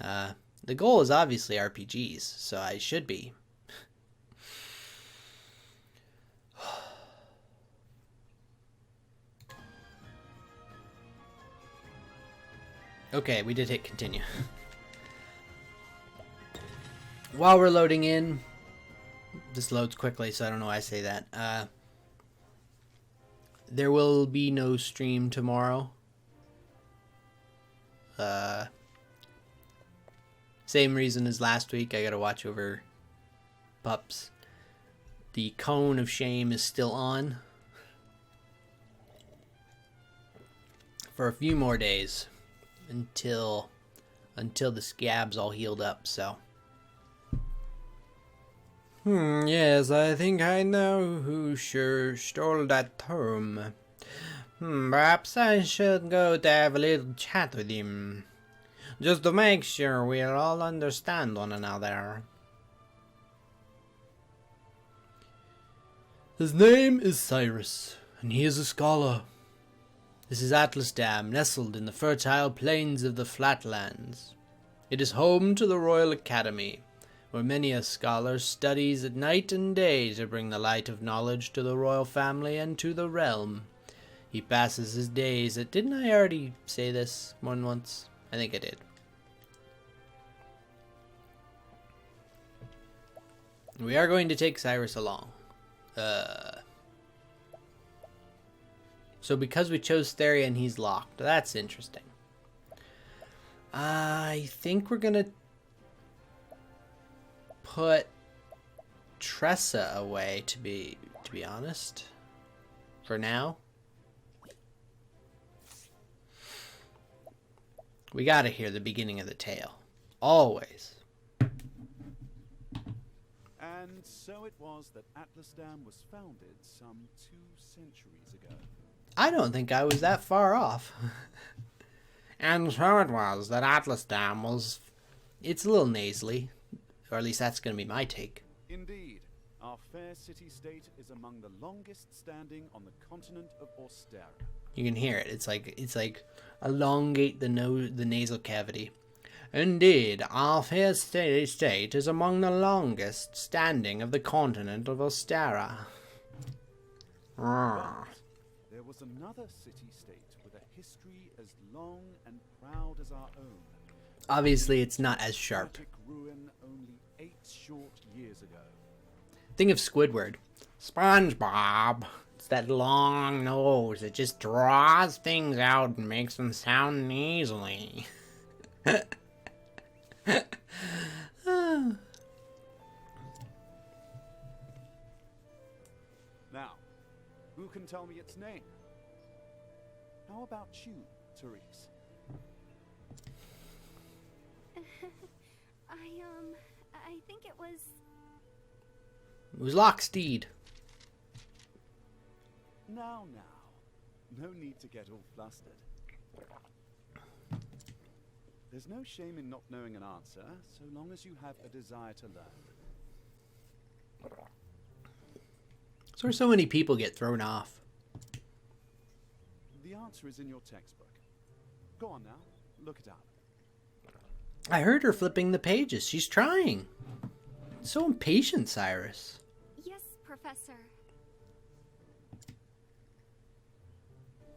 The goal is obviously RPGs, so I should be. Okay, we did hit continue. While we're loading in, this loads quickly, so I don't know why I say that. There will be no stream tomorrow. Same reason as last week, I gotta watch over pups. The cone of shame is still on for a few more days until the scab's all healed up, so. Yes, I think I know who sure stole that term. Perhaps I should go to have a little chat with him, just to make sure we'll all understand one another. His name is Cyrus, and he is a scholar. This is Atlas Dam, nestled in the fertile plains of the Flatlands. It is home to the Royal Academy, where many a scholar studies at night and day to bring the light of knowledge to the royal family and to the realm. He passes his days at... Didn't I already say this more than once? I think I did. We are going to take Cyrus along. So because we chose Therion, he's locked. That's interesting. I think we're gonna put Tressa away, to be honest, for now. We gotta hear the beginning of the tale, always. And so it was that Atlas Dam was founded some 2 centuries ago. I don't think I was that far off. And so it was that Atlas Dam was... It's a little nasally. Or at least that's going to be my take. Indeed, our fair city-state is among the longest standing on the continent of Ostera. You can hear it. It's like elongate the nasal cavity. Indeed, our fair city-state is among the longest standing of the continent of Ostera. There was another city-state with a history as long and proud as our own. Obviously, it's not as sharp. Ruin only 8 short years ago. Think of Squidward. SpongeBob. It's that long nose. It just draws things out and makes them sound nasally. Now, who can tell me its name? How about you, Therese? I think it was... It was Locksteed. Now. No need to get all flustered. There's no shame in not knowing an answer, so long as you have a desire to learn. That's where so many people get thrown off. The answer is in your textbook. Go on now, look it up. I heard her flipping the pages. She's trying. So impatient, Cyrus. Yes, Professor.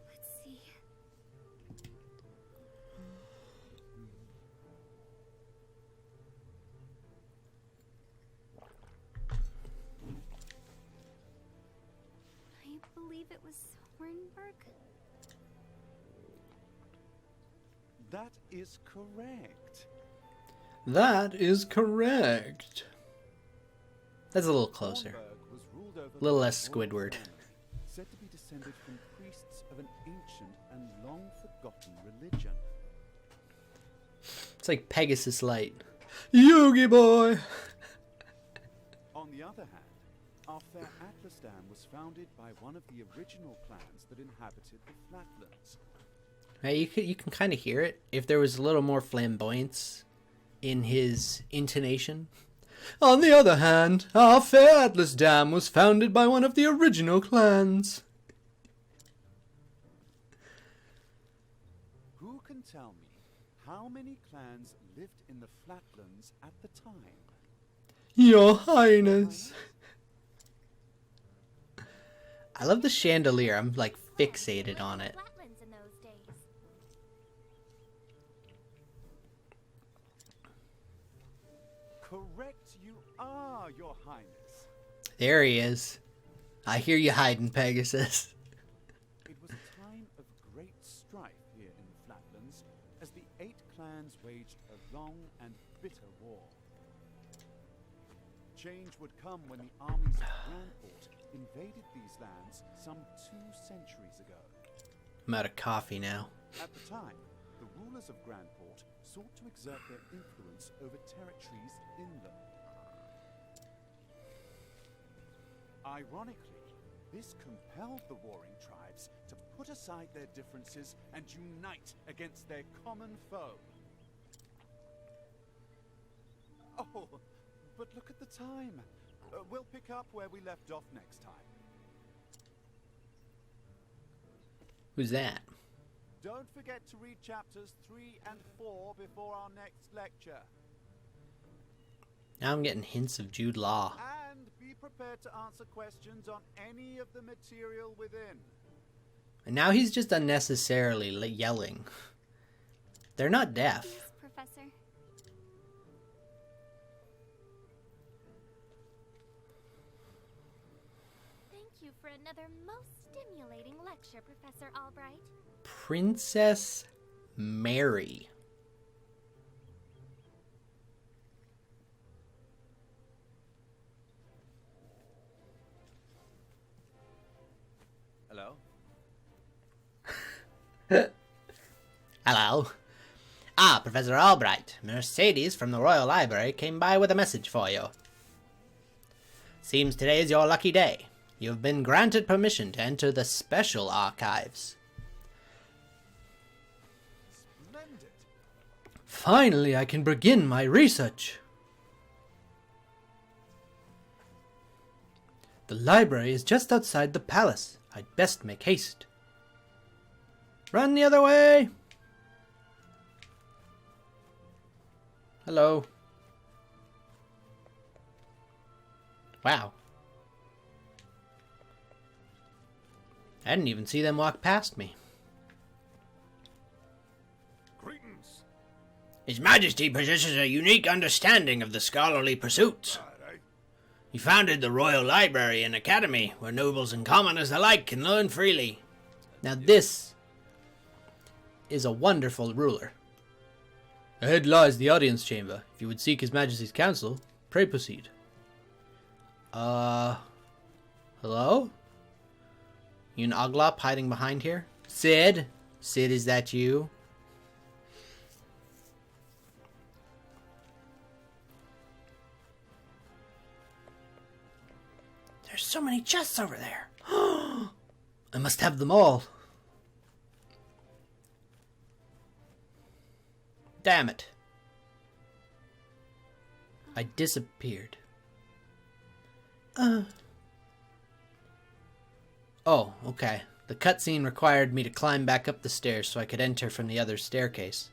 Let's see. I believe it was Hornburg. That is correct. That is correct. That's a little closer. Hornburg was ruled over A little by less royal Squidward. family, said to be descended from priests of an ancient and long forgotten religion. It's like Pegasus Light. Yogi boy! On the other hand, our fair Atlas Dam was founded by one of the original clans that inhabited the Flatlands. Hey, you can kind of hear it. If there was a little more flamboyance in his intonation. On the other hand, our fair Atlas Dam was founded by one of the original clans. Who can tell me How many clans lived in the Flatlands at the time? Your Highness. I love the chandelier. I'm like fixated on it. Flatlands in those days. Correct you are, Your Highness. There he is. I hear you hiding, Pegasus. It was a time of great strife here in the Flatlands as the 8 clans waged a long and bitter war. Change would come when the armies of Grandport invaded these lands some 2 centuries ago. I'm out of coffee now. At the time, the rulers of Grandport sought to exert their influence over territories inland. Ironically, this compelled the warring tribes to put aside their differences and unite against their common foe. Oh, but look at the time. We'll pick up where we left off next time. Who's that? Don't forget to read chapters 3 and 4 before our next lecture. Now I'm getting hints of Jude Law. And be prepared to answer questions on any of the material within. And now he's just unnecessarily yelling. They're not deaf. Yes, Professor. Thank you for another most stimulating lecture, Professor Albright. Princess Mary. Hello? Hello. Ah, Professor Albright. Mercedes from the Royal Library came by with a message for you. Seems today is your lucky day. You have been granted permission to enter the special archives. Splendid. Finally, I can begin my research. The library is just outside the palace. I'd best make haste. Run the other way! Hello. Wow. I didn't even see them walk past me. Greetings. His Majesty possesses a unique understanding of the scholarly pursuits. He founded the Royal Library and Academy, where nobles and commoners alike can learn freely. Now this is a wonderful ruler. Ahead lies the audience chamber. If you would seek His Majesty's counsel, pray proceed. Hello? You an Oglop hiding behind here? Sid? Sid, is that you? There's so many chests over there. I must have them all. Damn it. I disappeared. Oh, okay. The cutscene required me to climb back up the stairs so I could enter from the other staircase.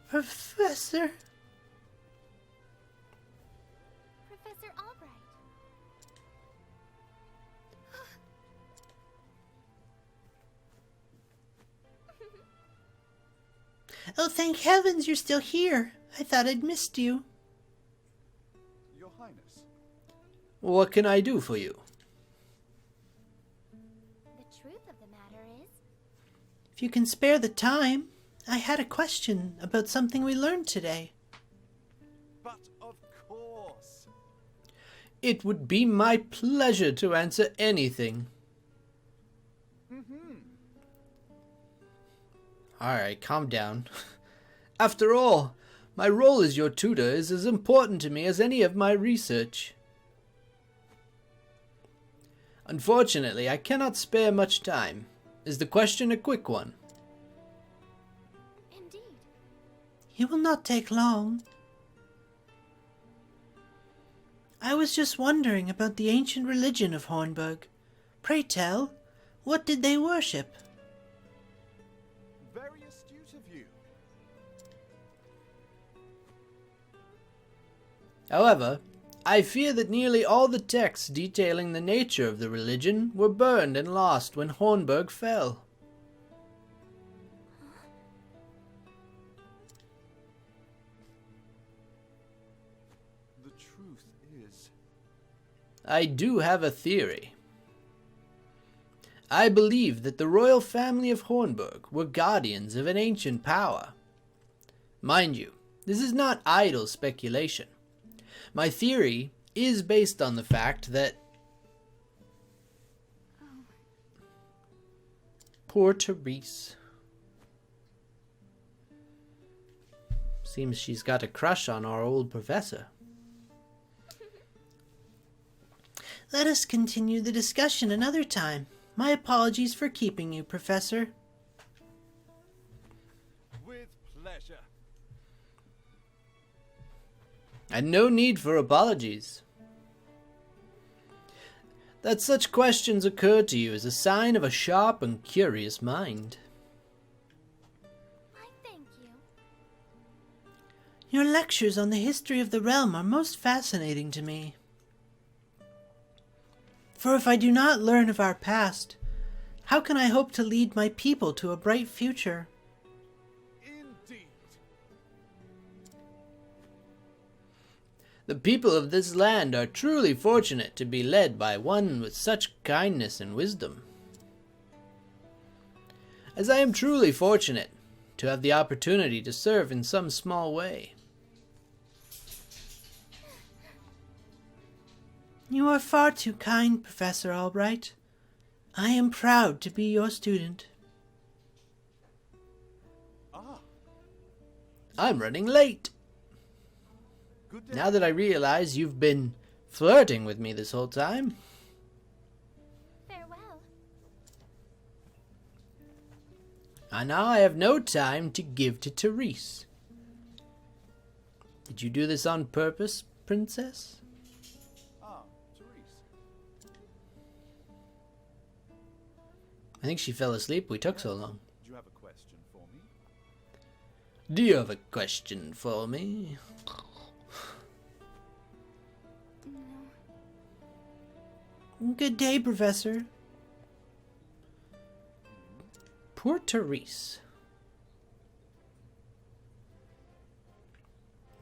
Professor? Professor Albright. Oh, thank heavens you're still here. I thought I'd missed you. Your Highness. What can I do for you? The truth of the matter is, If you can spare the time, I had a question about something we learned today. But of course. It would be my pleasure to answer anything. Alright, calm down. After all, my role as your tutor is as important to me as any of my research. Unfortunately, I cannot spare much time. Is the question a quick one? indeed. It will not take long. I was just wondering about the ancient religion of Hornburg. Pray tell, what did they worship? Very astute of you. However, I fear that nearly all the texts detailing the nature of the religion were burned and lost when Hornburg fell. The truth is... I do have a theory. I believe that the royal family of Hornburg were guardians of an ancient power. Mind you, this is not idle speculation. My theory is based on the fact that... Poor Therese. Seems she's got a crush on our old professor. Let us continue the discussion another time. My apologies for keeping you, Professor. With pleasure. And no need for apologies. That such questions occur to you is a sign of a sharp and curious mind. Why, thank you. Your lectures on the history of the realm are most fascinating to me. For if I do not learn of our past, how can I hope to lead my people to a bright future? Indeed. The people of this land are truly fortunate to be led by one with such kindness and wisdom. As I am truly fortunate to have the opportunity to serve in some small way. You are far too kind, Professor Albright. I am proud to be your student. Ah. I'm running late. Good day. Now that I realize you've been flirting with me this whole time. Farewell. And now I have no time to give to Therese. Did you do this on purpose, Princess? Ah, Therese. I think she fell asleep. We took so long. Do you have a question for me? Do you have a question for me? Good day, Professor. Poor Therese.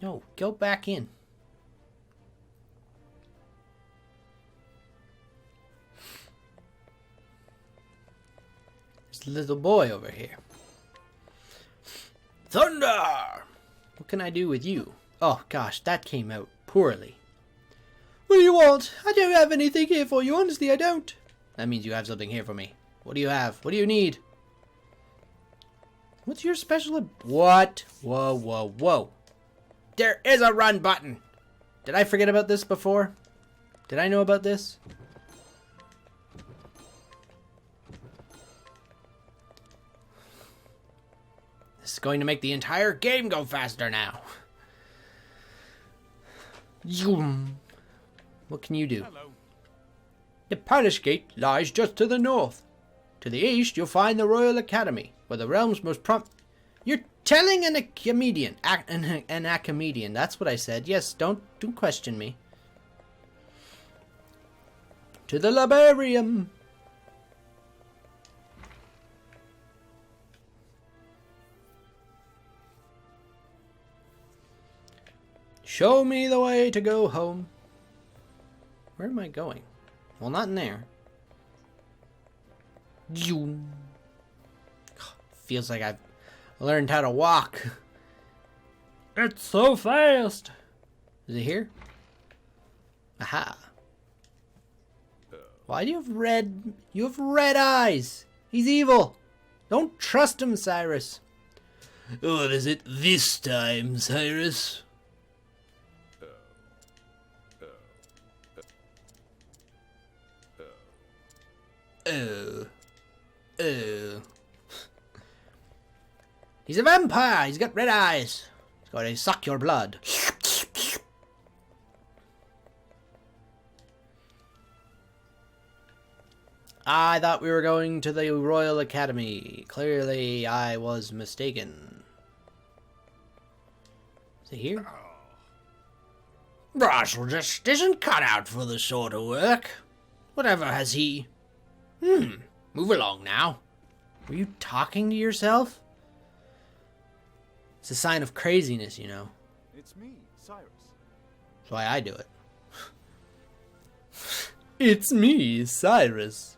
No, go back in. There's a little boy over here. Thunder! What can I do with you? Oh gosh, that came out poorly. What do you want? I don't have anything here for you, honestly, I don't. That means you have something here for me. What do you have? What do you need? What's your special... What? Whoa, whoa, whoa. There is a run button. Did I forget about this before? Did I know about this? This is going to make the entire game go faster now. Zoom. What can you do? Hello. The palace gate lies just to the north. To the east, you'll find the Royal Academy, where the realm's most You're telling an Academedian. An Academedian. That's what I said. Yes, don't question me. To the Liberium. Show me the way to go home. Where am I going? Well, not in there. Feels like I've learned how to walk. It's so fast. Is it here? Aha. Why do you have red... You have red eyes. He's evil. Don't trust him, Cyrus. What is it this time, Cyrus? Oh. He's a vampire. He's got red eyes. He's got to suck your blood. I thought we were going to the Royal Academy. Clearly, I was mistaken. Is it here? Brassel just isn't cut out for this sort of work. Whatever has he... Move along now. Were you talking to yourself? It's a sign of craziness, you know. It's me, Cyrus. That's why I do it. It's me, Cyrus.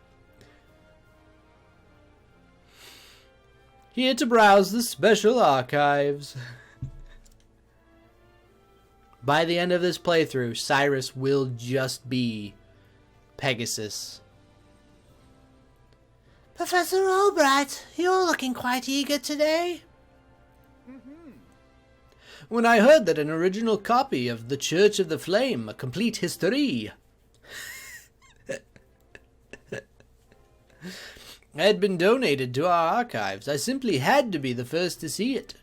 Here to browse the special archives. By the end of this playthrough, Cyrus will just be Pegasus. Professor Albright, you're looking quite eager today. When I heard that an original copy of The Church of the Flame, A Complete History, had been donated to our archives, I simply had to be the first to see it.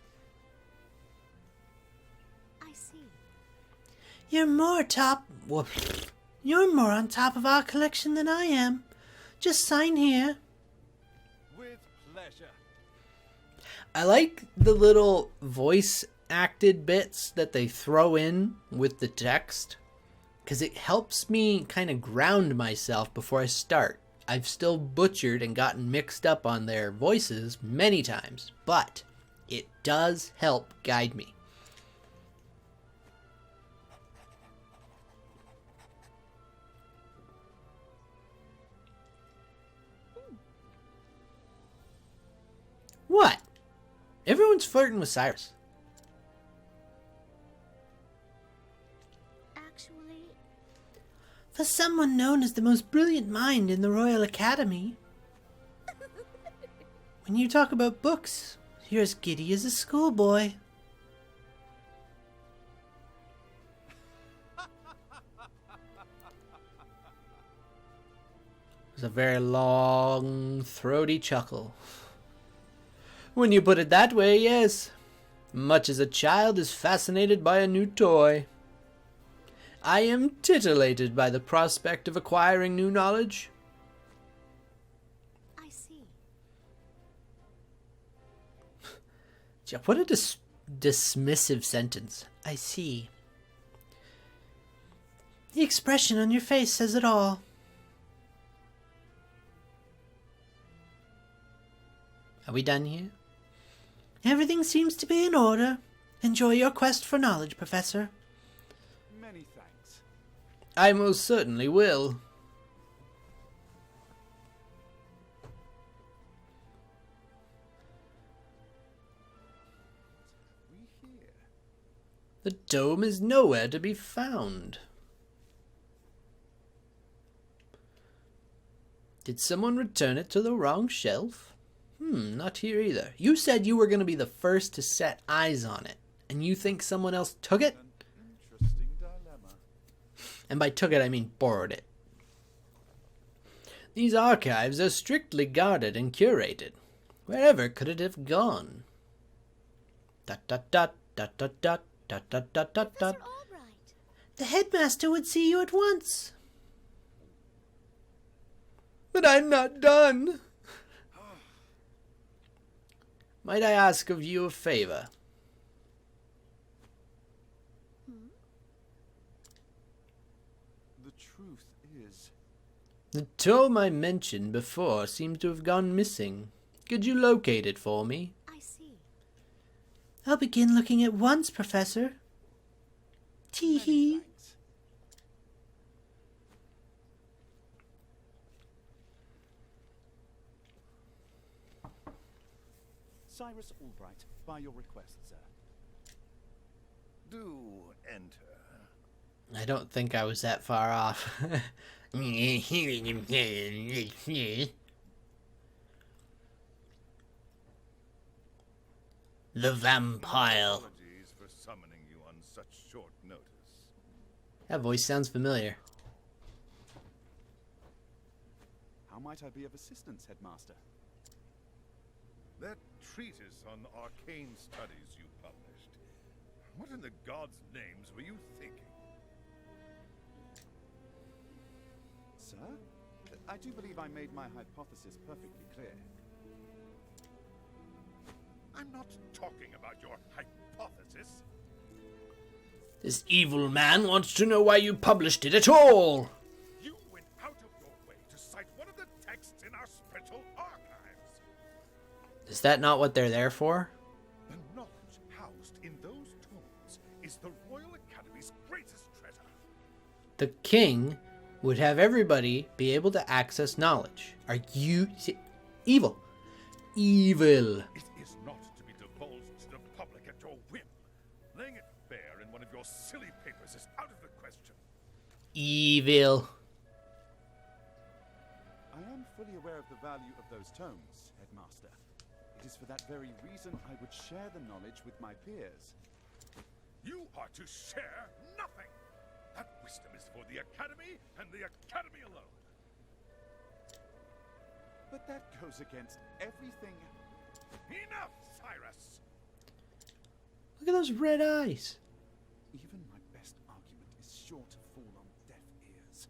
I see. You're more on top of our collection than I am. Just sign here. With pleasure. I like the little voice acted bits that they throw in with the text, because it helps me kind of ground myself before I start. I've still butchered and gotten mixed up on their voices many times, but it does help guide me. What? Everyone's flirting with Cyrus. Actually, For someone known as the most brilliant mind in the Royal Academy. When you talk about books, you're as giddy as a schoolboy. It was a very long, throaty chuckle. When you put it that way, yes. Much as a child is fascinated by a new toy. I am titillated by the prospect of acquiring new knowledge. I see. What a dismissive sentence. I see. The expression on your face says it all. Are we done here? Everything seems to be in order. Enjoy your quest for knowledge, Professor. Many thanks. I most certainly will. We hear. The dome is nowhere to be found. Did someone return it to the wrong shelf? Not here either. You said you were going to be the first to set eyes on it, and you think someone else took it? An interesting dilemma. And by took it, I mean borrowed it. These archives are strictly guarded and curated. Wherever could it have gone? Dot dot dot dot dot dot dot dot dot dot dot. Professor Albright. The headmaster would see you at once. But I'm not done. Might I ask of you a favor? The truth is, The tome I mentioned before seems to have gone missing. Could you locate it for me? I see. I'll begin looking at once, Professor. Tee many hee. thanks. Cyrus Albright, by your request, sir. Do enter. I don't think I was that far off. The vampire. Apologies for summoning you on such short notice. That voice sounds familiar. How might I be of assistance, Headmaster? That treatise on arcane studies you published. What in the gods' names were you thinking? Sir? I do believe I made my hypothesis perfectly clear. I'm not talking about your hypothesis. This evil man wants to know why you published it at all. You went out of your way to cite one of the texts in our special archives. Is that not what they're there for? The knowledge housed in those tomes is the Royal Academy's greatest treasure. The king would have everybody be able to access knowledge. Are you evil? Evil. It is not to be divulged to the public at your whim. Laying it bare in one of your silly papers is out of the question. Evil. I am fully aware of the value of those tomes, Headmaster. It is for that very reason I would share the knowledge with my peers. You are to share nothing. That wisdom is for the Academy and the Academy alone. But that goes against everything. Enough, Cyrus! Look at those red eyes. Even my best argument is sure to fall on deaf ears.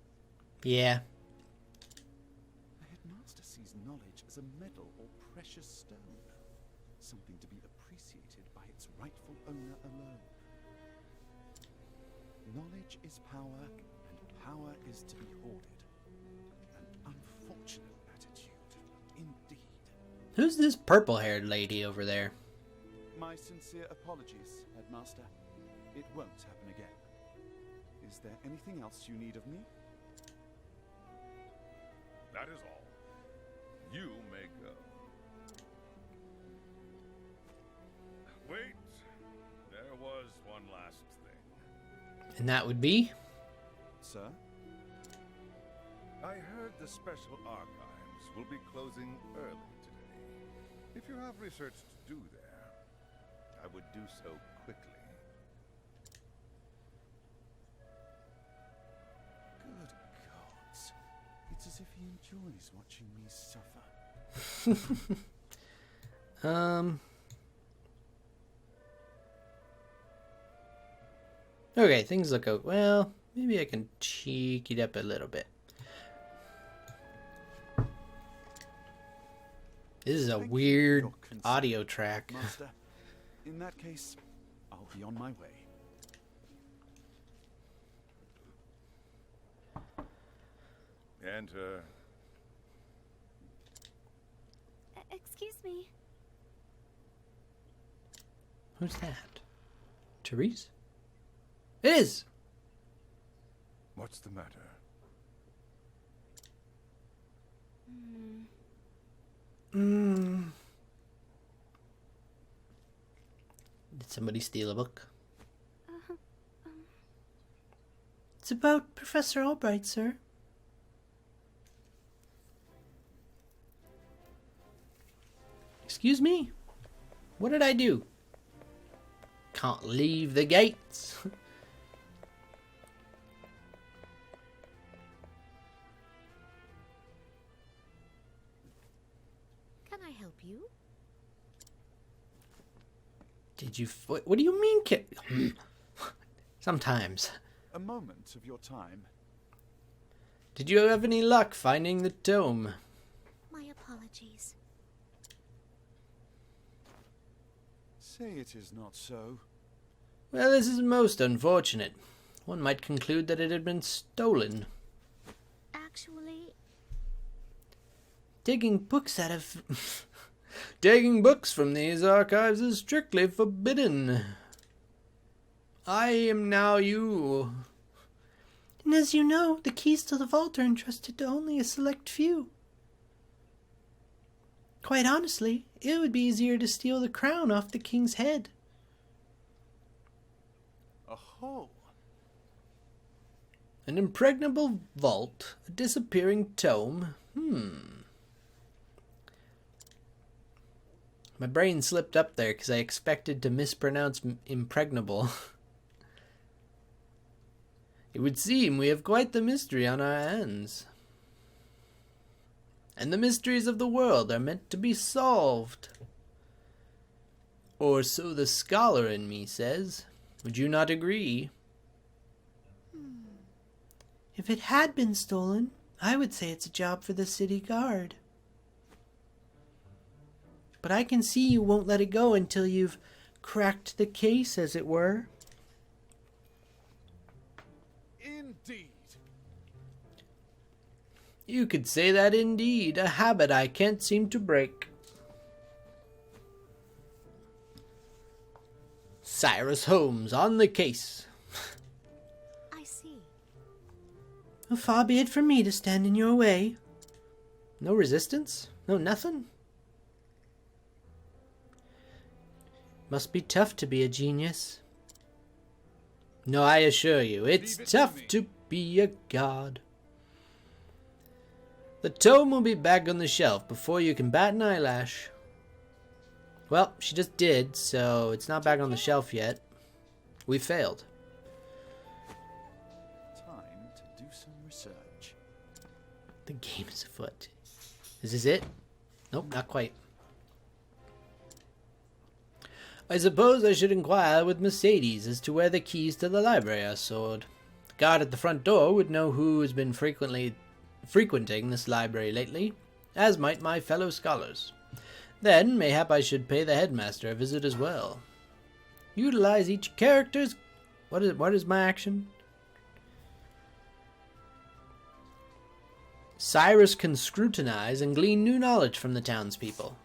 Yeah. The Headmaster sees knowledge as a metal or precious stone, something to be appreciated by its rightful owner alone. Knowledge is power, and power is to be hoarded. An unfortunate attitude, indeed. Who's this purple-haired lady over there? My sincere apologies, Headmaster. It won't happen again. Is there anything else you need of me? That is all. You may go. Wait. There was one last thing. And that would be? Sir? I heard the special archives will be closing early today. If you have research to do there, I would do so quickly. Good gods. It's as if he enjoys watching me suffer. Okay, things look out. Well, maybe I can cheek it up a little bit. This is a Thank you for weird your concern, audio track. Master. In that case, I'll be on my way. Enter. Excuse me. Who's that? Therese? It is! What's the matter? Did somebody steal a book? It's about Professor Albright, sir. Excuse me? What did I do? Can't leave the gates. Can I help you? Did you... What do you mean? Sometimes. A moment of your time. Did you have any luck finding the tome? My apologies. Say it is not so. Well, this is most unfortunate. One might conclude that it had been stolen. Actually, Taking books out of... Taking books from these archives is strictly forbidden. I am now you. And as you know, the keys to the vault are entrusted to only a select few. Quite honestly, it would be easier to steal the crown off the king's head. Aho! An impregnable vault, a disappearing tome. My brain slipped up there because I expected to mispronounce impregnable. It would seem we have quite the mystery on our hands. And the mysteries of the world are meant to be solved. Or so the scholar in me says. Would you not agree? If it had been stolen, I would say it's a job for the city guard. But I can see you won't let it go until you've cracked the case, as it were. You could say that indeed, a habit I can't seem to break. Cyrus Holmes on the case. I see. Well, far be it from me to stand in your way. No resistance? No nothing? Must be tough to be a genius. No, I assure you, it's tough to be a god. The tome will be back on the shelf before you can bat an eyelash. Well, she just did, so it's not back on the shelf yet. We failed. Time to do some research. The game is afoot. Is this it? Nope, not quite. I suppose I should inquire with Mercedes as to where the keys to the library are stored. The guard at the front door would know who has been frequenting this library lately, as might my fellow scholars. Then, mayhap I should pay the headmaster a visit as well. Utilize each character's... What is my action? Cyrus can scrutinize and glean new knowledge from the townspeople.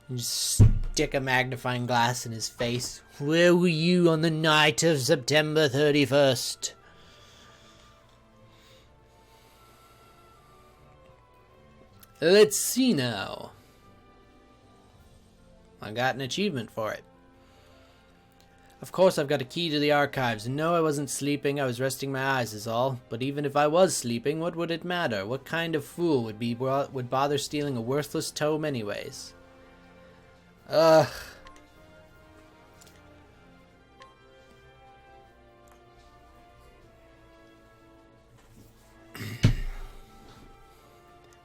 And just stick a magnifying glass in his face. Where were you on the night of September 31st? Let's see now. I got an achievement for it. Of course I've got a key to the archives, and no, I wasn't sleeping, I was resting my eyes is all. But even if I was sleeping, what would it matter? What kind of fool would bother stealing a worthless tome anyways? Ugh.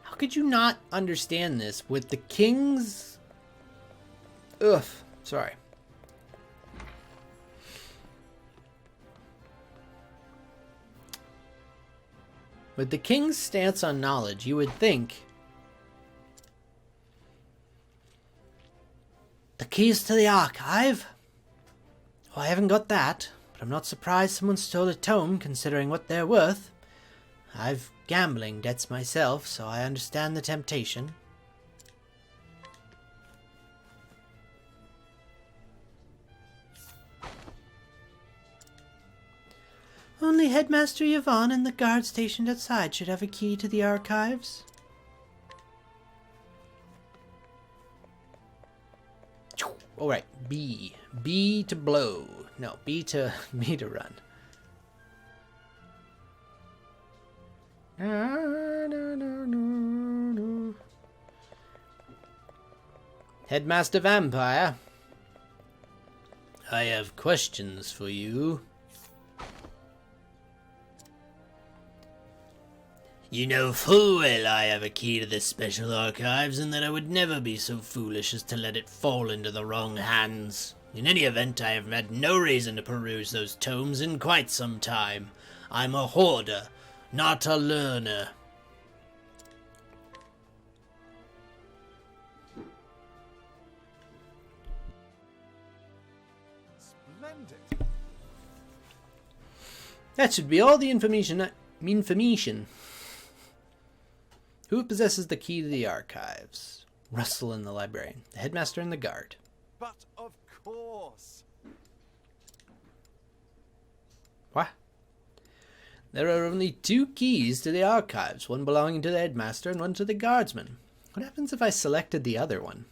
How could you not understand this with the king's... Ugh, sorry. With the king's stance on knowledge, you would think... The keys to the archive? Well, I haven't got that, but I'm not surprised someone stole a tome, considering what they're worth. I've gambling debts myself, so I understand the temptation. Only Headmaster Yvonne and the guard stationed outside should have a key to the archives. Alright, B. B to blow. No, B to run. Headmaster Vampire, I have questions for you. You know full well I have a key to the special archives, and that I would never be so foolish as to let it fall into the wrong hands. In any event, I have had no reason to peruse those tomes in quite some time. I'm a hoarder, not a learner. Splendid. That should be all the information. Who possesses the key to the archives? Russell and the librarian, the headmaster and the guard. But of course. What? There are only 2 keys to the archives, one belonging to the headmaster and one to the guardsman. What happens if I selected the other one?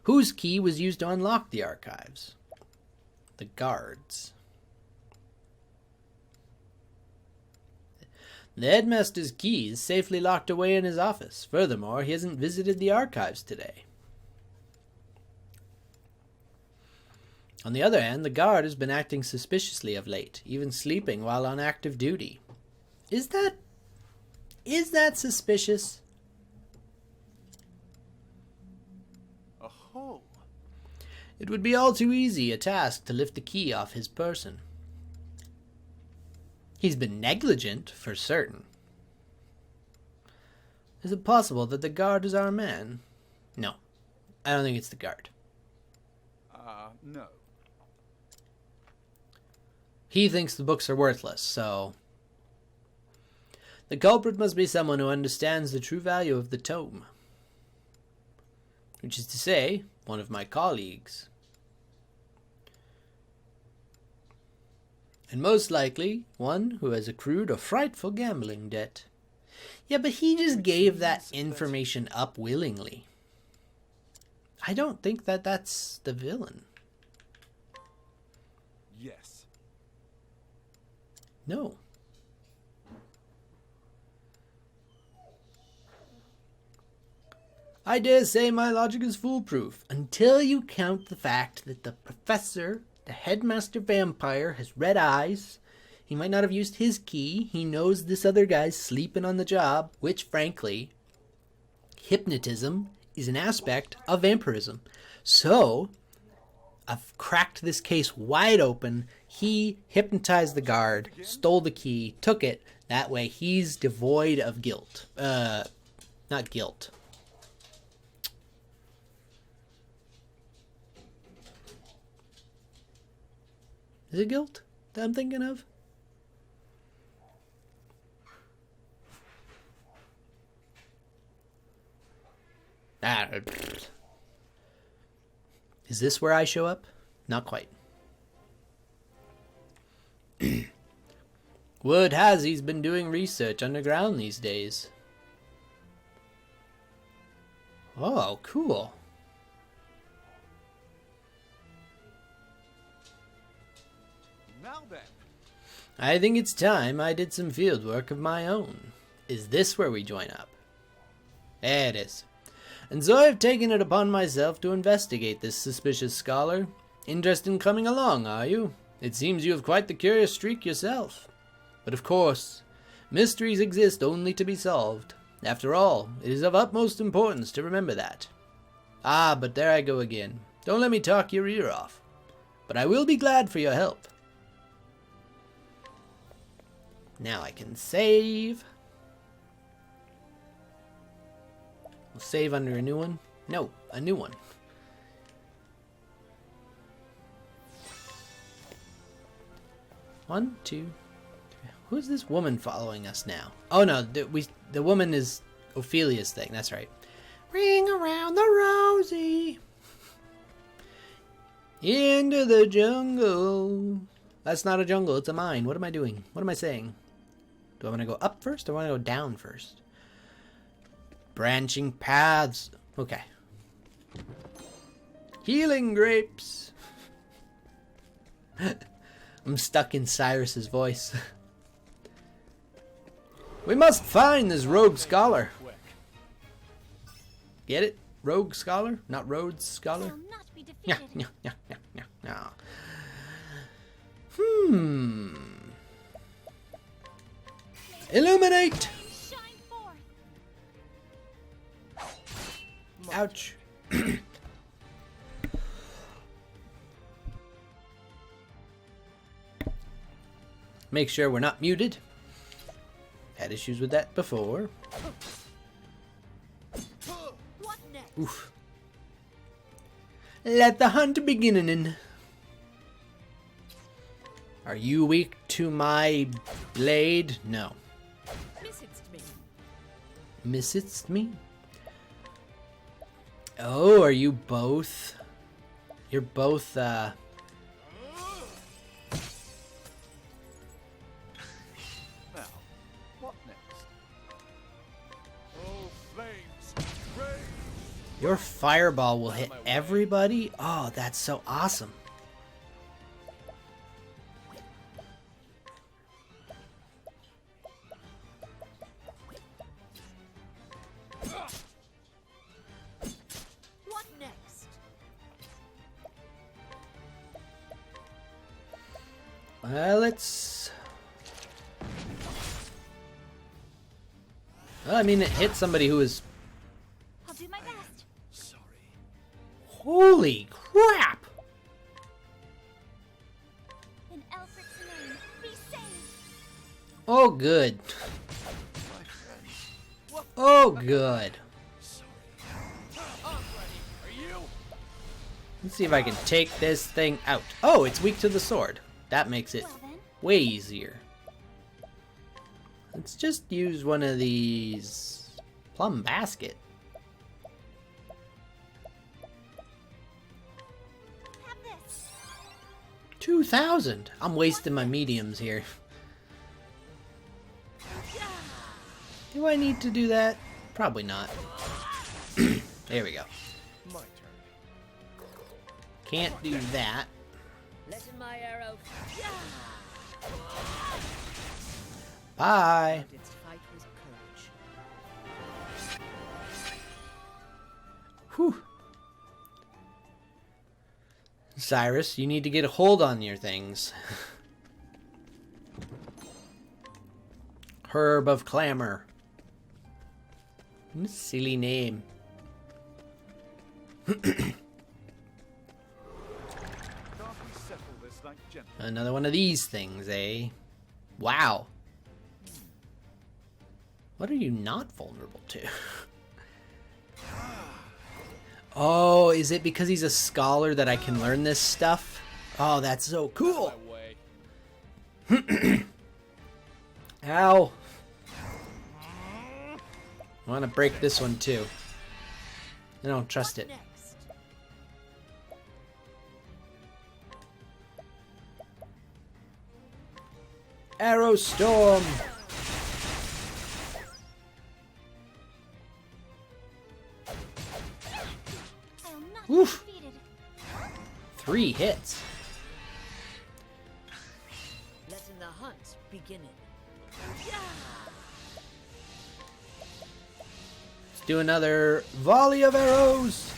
Whose key was used to unlock the archives? The guards. The headmaster's key is safely locked away in his office. Furthermore, he hasn't visited the archives today. On the other hand, the guard has been acting suspiciously of late, even sleeping while on active duty. Is that suspicious? Oh. It would be all too easy a task to lift the key off his person. He's been negligent, for certain. Is it possible that the guard is our man? No, I don't think it's the guard. No. He thinks the books are worthless, so The culprit must be someone who understands the true value of the tome. Which is to say, one of my colleagues. And most likely, one who has accrued a frightful gambling debt. Yeah, but he just gave that information up willingly. I don't think that that's the villain. Yes. No. I dare say my logic is foolproof, until you count the fact that the professor, the headmaster vampire, has red eyes. He might not have used his key. He knows this other guy's sleeping on the job, which, frankly, hypnotism is an aspect of vampirism. So, I've cracked this case wide open. He hypnotized the guard, stole the key, took it. That way he's devoid of guilt. Not guilt. Is it guilt that I'm thinking of? Is this where I show up? Not quite. Word has he's been doing research underground these days. Oh, cool. Now then. I think it's time I did some field work of my own. Is this where we join up? There it is. And so I've taken it upon myself to investigate this suspicious scholar. Interested in coming along, are you? It seems you have quite the curious streak yourself. But of course, mysteries exist only to be solved. After all, it is of utmost importance to remember that. Ah, but there I go again. Don't let me talk your ear off. But I will be glad for your help. Now I can save. We'll save under a new one. No, a new one. One, two. Who's this woman following us now? Oh no, the woman is Ophelia's thing. That's right. Ring around the rosy. Into the jungle. That's not a jungle, it's a mine. What am I doing? What am I saying? Do I want to go up first or want to go down first? Branching paths. Okay. Healing grapes. I'm stuck in Cyrus's voice. We must find this rogue scholar. Get it? Rogue scholar? Not Rhodes scholar? Will not be defeated. Yeah. Illuminate! Shine forth. Ouch. Make sure we're not muted. Had issues with that before. What next? Oof. Let the hunt begin. Are you weak to my blade? No. Missest me. Missest me? Oh, are you both? You're both, Now, what next? Oh, flames, rage! your fireball will hit everybody? Oh, that's so awesome. What next? Let's... Well, I mean, it hit somebody who was... I'll do my best. Sorry. Holy crap! In Elfric's name, be safe. Oh, good. My friend. Oh, good. Sorry. I'm ready. Are you? Let's see if I can take this thing out. Oh, it's weak to the sword. That makes it Well then, way easier. Let's just use one of these plum basket. Have this. 2,000. I'm wasting my mediums here. Do I need to do that? Probably not. There we go. My turn. Can't do that. Letting my arrow. Bye. Its fight with courage. Whew. Cyrus, you need to get a hold on your things. Herb of Clamor. Silly name. Can't we settle this like gentlemen? Another one of these things, eh? Wow. What are you not vulnerable to? Oh, is it because he's a scholar that I can learn this stuff? Oh, that's so cool. Ow. I want to break this one too. I don't trust it. Next. Arrow Storm. I'll not Oof. be defeated. 3 hits. Letting the hunt begin. Let's do another volley of arrows.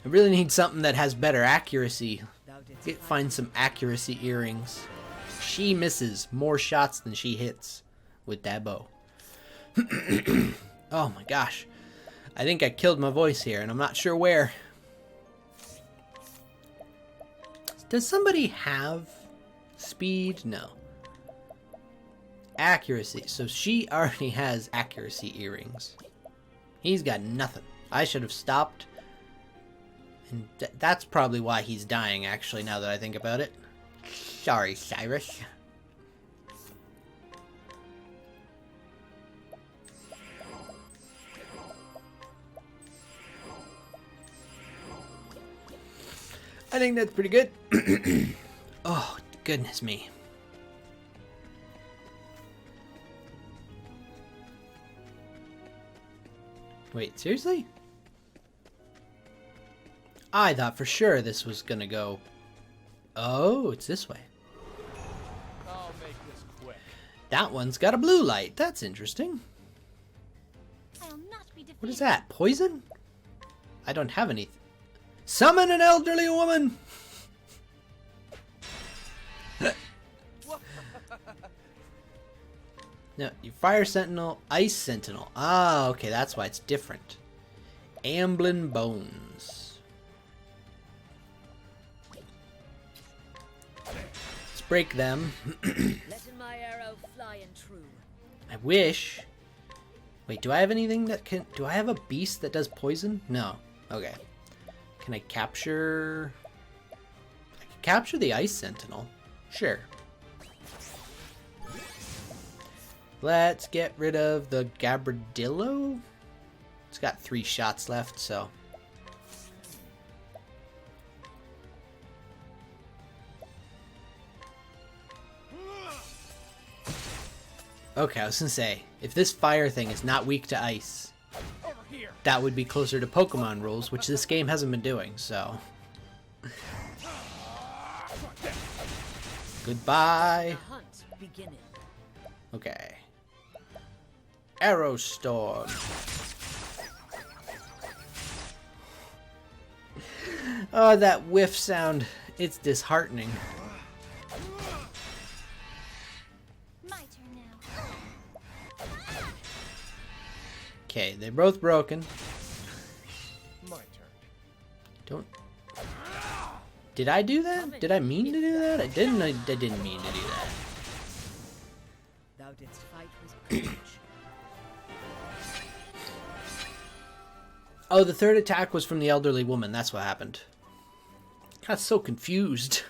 I really need something that has better accuracy. Find some accuracy earrings. She misses more shots than she hits with that bow. Oh my gosh. I think I killed my voice here, and I'm not sure where. Does somebody have speed? No. Accuracy. So she already has accuracy earrings. He's got nothing. I should have stopped. And that's probably why he's dying, actually, now that I think about it. Sorry, Cyrus. I think that's pretty good. Oh, goodness me. Wait, seriously? I thought for sure this was gonna go... Oh, it's this way. I'll make this quick. That one's got a blue light. That's interesting. I'll not be defeated. What is that? Poison? I don't have anything. Summon an elderly woman! No, you fire sentinel, ice sentinel. Ah, okay, that's why it's different. Amblin bones. Let's break them. Letting my arrow fly and true. I wish. Wait, do I have anything that can... Do I have a beast that does poison? No. Okay. Can I capture... I can capture the ice sentinel. Sure. Let's get rid of the Gabardillo. It's got 3 shots left, so... Okay, I was gonna say, if this fire thing is not weak to ice, that would be closer to Pokemon rules, which this game hasn't been doing, so... Goodbye! The hunt beginning. Okay. Arrow Storm. Oh, that whiff sound. It's disheartening. My turn now. Okay, they're both broken. My turn. Don't... Did I do that? Did I mean to do that? I didn't mean to do that. Thou didst fight with courage. Oh, the third attack was from the elderly woman. That's what happened. Got so confused.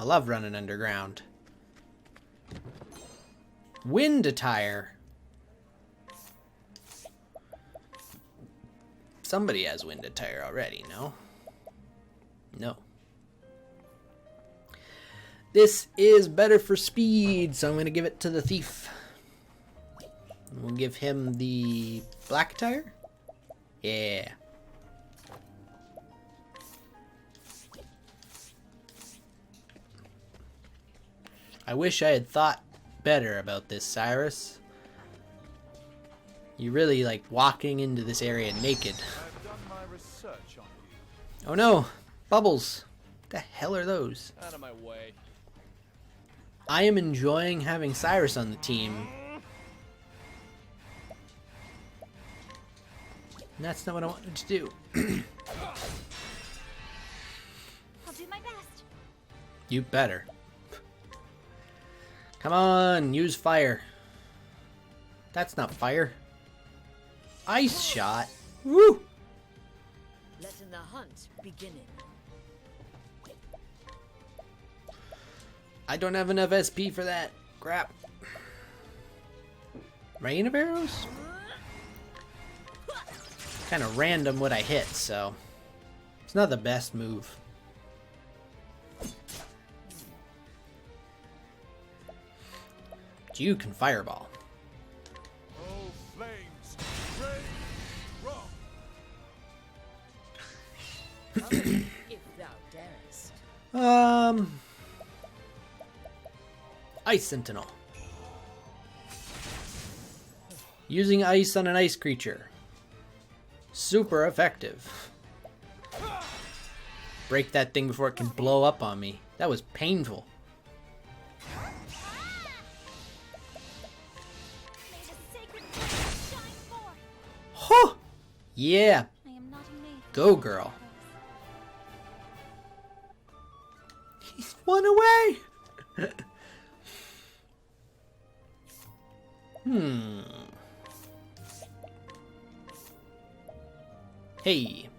I love running underground. Wind attire. Somebody has wind attire already, no? No. This is better for speed, so I'm going to give it to the thief. We'll give him the black attire. Yeah. I wish I had thought better about this, Cyrus. You really like walking into this area naked. I've done my research on you. Oh no! Bubbles! What the hell are those? Out of my way. I am enjoying having Cyrus on the team. And that's not what I wanted to do. I'll do my best. You better. Come on, use fire. That's not fire. Ice shot. Woo! Letting the hunt beginning. I don't have enough SP for that. Crap. Rain of arrows? Kind of random what I hit, so it's not the best move. But you can fireball. Oh, flames! Rain! Rock! Come if thou darest. Ice Sentinel. Using ice on an ice creature. Super effective. Break that thing before it can blow up on me. That was painful. May the sacred flame shine forth. Huh! Yeah. I am not a maid. Go, girl. He's one away. Hey,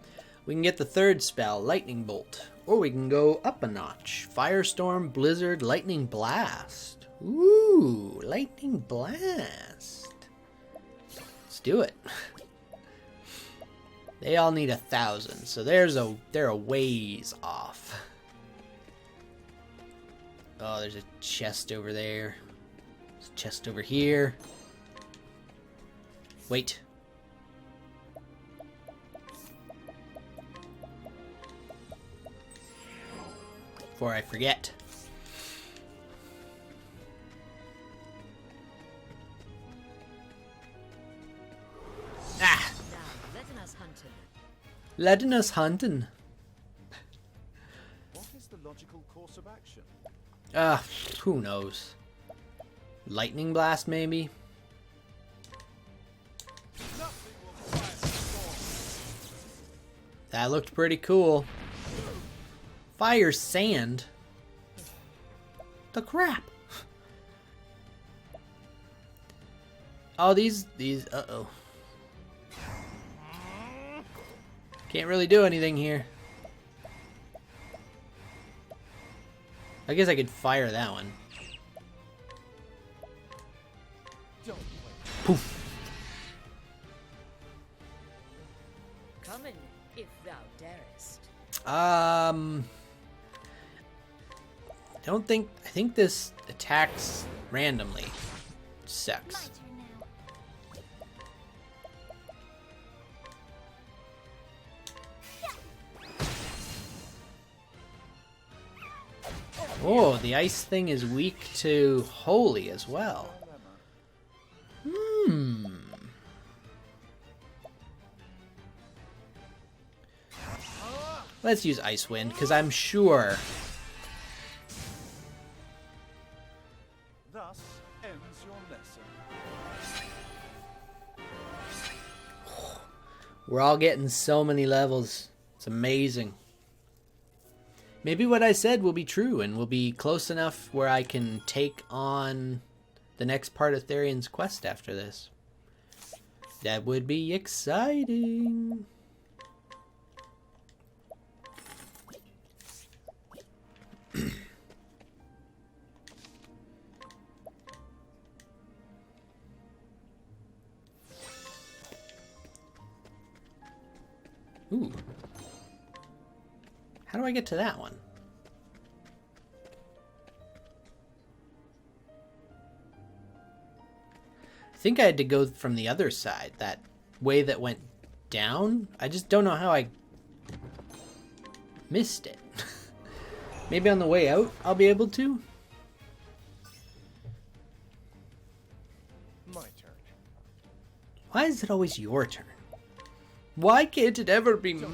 we can get the third spell, Lightning Bolt. Or we can go up a notch. Firestorm, Blizzard, Lightning Blast. Ooh, Lightning Blast. Let's do it. They all need 1,000, so they're a ways off. Oh, there's a chest over there. There's a chest over here. Wait. Before I forget. Ah! Now, letting us hunting. Letting us hunting. What is the logical course of action? Who knows? Lightning blast, maybe? That looked pretty cool. Fire sand? The crap? Oh, these, uh-oh. Can't really do anything here. I guess I could fire that one. Poof. Coming if thou darest. I think this attacks randomly. My Sucks. turn now. Oh, the ice thing is weak to holy as well. Let's use Ice Wind, because I'm sure... Thus ends your lesson. We're all getting so many levels. It's amazing. Maybe what I said will be true, and will be close enough where I can take on the next part of Therion's quest after this. That would be exciting. Ooh. How do I get to that one? I think I had to go from the other side, that way that went down. I just don't know how I missed it. Maybe on the way out I'll be able to? My turn. Why is it always your turn? Why can't it ever be me?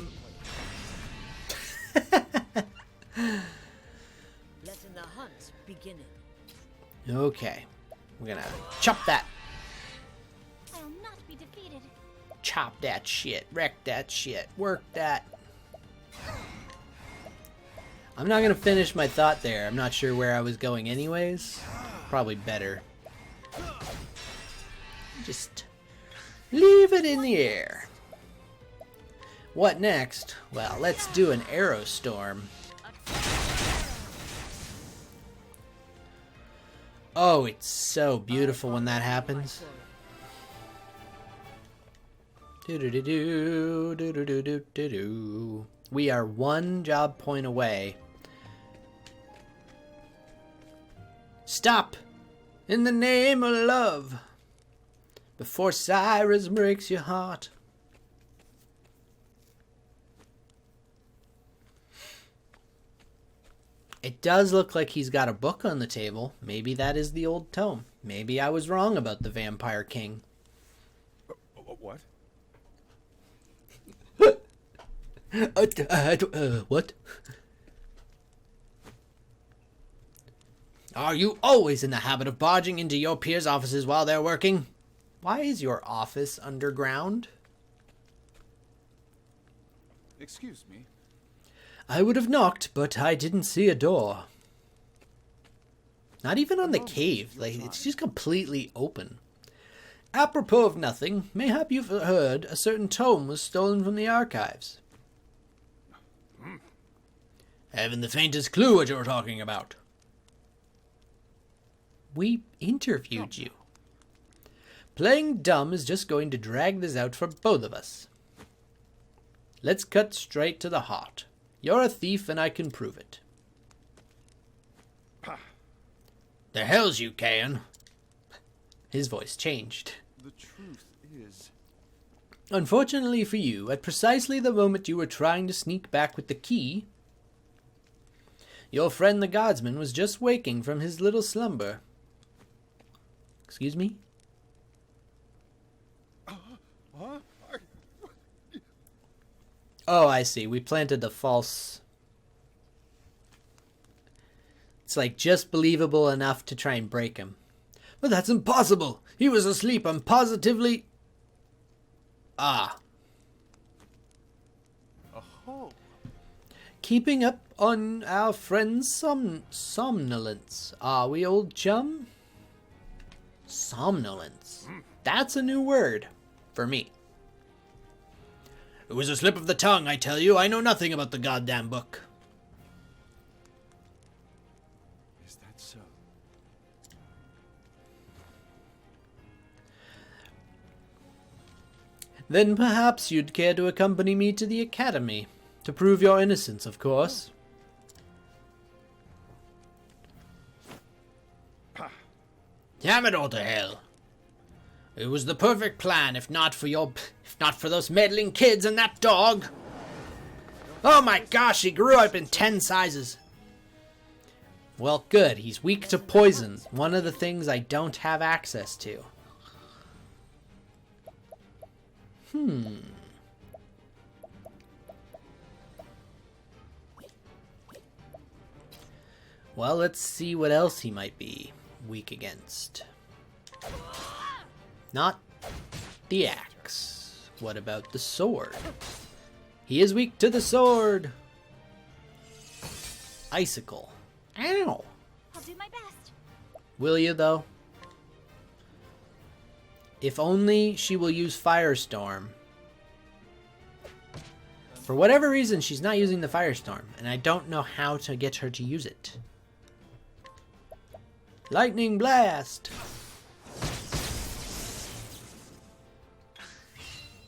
Letting the hunt begin. Okay. We're gonna chop that. I'll not be defeated. Chop that shit. Wreck that shit. Work that. I'm not gonna finish my thought there. I'm not sure where I was going anyways. Probably better. Just leave it in the air. What next? Well, let's do an arrow storm. Oh, it's so beautiful when that happens. Do-do-do-do, do-do-do-do-do-do. We are one job point away. Stop! In the name of love! Before Cyrus breaks your heart. It does look like he's got a book on the table. Maybe that is the old tome. Maybe I was wrong about the Vampire King. What? What? Are you always in the habit of barging into your peers' offices while they're working? Why is your office underground? Excuse me. I would have knocked, but I didn't see a door. Not even on the cave. Like, it's just completely open. Apropos of nothing, mayhap you've heard a certain tome was stolen from the archives. Haven't the faintest clue what you're talking about. We interviewed you. Playing dumb is just going to drag this out for both of us. Let's cut straight to the heart. You're a thief and I can prove it. The hell's you can? His voice changed. The truth is... Unfortunately for you, at precisely the moment you were trying to sneak back with the key, your friend the guardsman was just waking from his little slumber. Excuse me? Oh, I see. We planted a false... It's like just believable enough to try and break him. But that's impossible! He was asleep. I'm positively... Ah. Oh. Keeping up on our friend's somnolence. Are we, old chum? Somnolence. That's a new word for me. It was a slip of the tongue, I tell you. I know nothing about the goddamn book. Is that so? Then perhaps you'd care to accompany me to the academy. To prove your innocence, of course. Damn it all to hell. It was the perfect plan, if not for those meddling kids and that dog. Oh my gosh, he grew up in 10 sizes. Well, good. He's weak to poison. One of the things I don't have access to. Well, let's see what else he might be weak against. Not the axe. What about the sword? He is weak to the sword. Icicle. Ow! I'll do my best. Will you, though? If only she will use Firestorm. For whatever reason, she's not using the Firestorm, and I don't know how to get her to use it. Lightning Blast!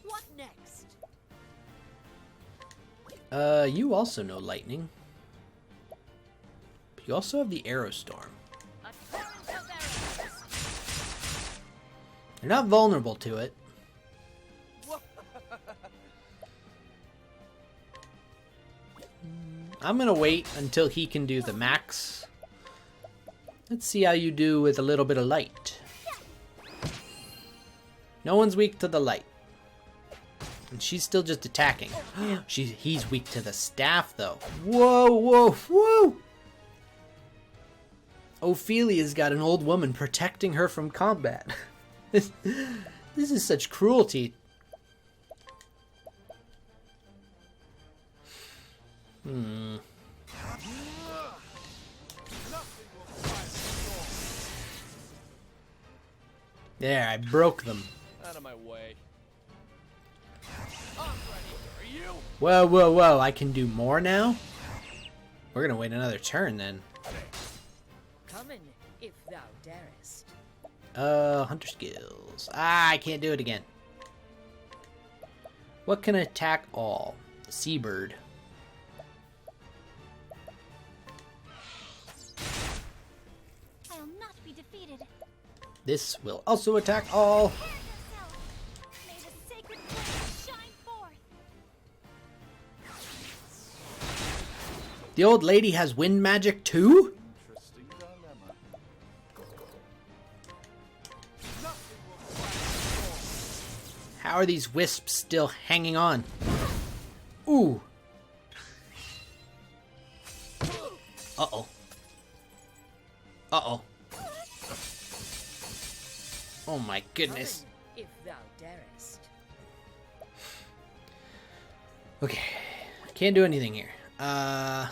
What next? You also know lightning. But you also have the arrow storm. You're not vulnerable to it. I'm gonna wait until he can do the max. Let's see how you do with a little bit of light. No one's weak to the light. And she's still just attacking. He's weak to the staff, though. Whoa, whoa, whoa! Ophelia's got an old woman protecting her from combat. This is such cruelty. There, I broke them. Out of my way. Whoa, whoa, whoa, I can do more now? We're gonna wait another turn then. Come in, if thou darest. Hunter skills. Ah, I can't do it again. What can attack all? Seabird. I'll not be defeated. This will also attack all. Prepare yourself. May the sacred flame shine forth. The old lady has wind magic too? Interesting dilemma. How are these wisps still hanging on? Ooh. Uh-oh. Uh-oh. Oh my goodness. Come in, if thou darest. Okay. Can't do anything here. Holding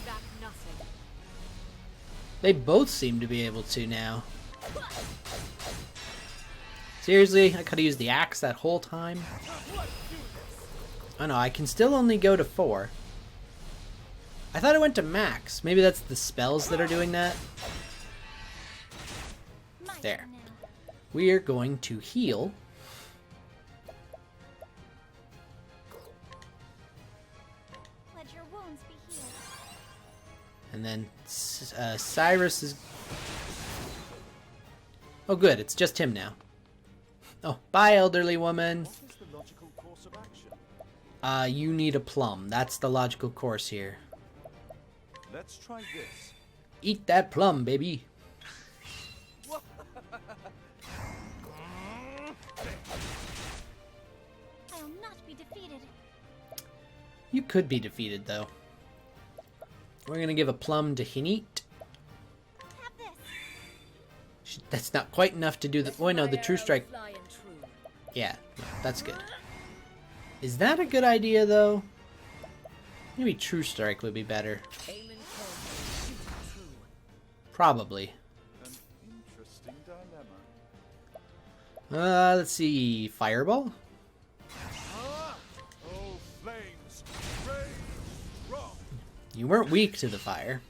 back nothing. They both seem to be able to now. Seriously? I could have used the axe that whole time. Oh no, I can still only go to 4. I thought it went to max. Maybe that's the spells that are doing that. My There. turn now. We are going to heal. Let your wounds be healed. And then Cyrus is... Oh good, it's just him now. Oh, bye elderly woman. What is the logical course of action? You need a plum. That's the logical course here. Let's try this. Eat that plum, baby. I'll not be defeated. You could be defeated, though. We're gonna give a plum to Hinit. Have this. That's not quite enough to do the... Oh, no, the My True arrow Strike... flying true. Yeah, no, that's good. Is that a good idea, though? Maybe True Strike would be better. Aim and kill, shoot true. Probably. An interesting dilemma. Let's see... Fireball? Oh, flames! Rain! Rock! You weren't weak to the fire.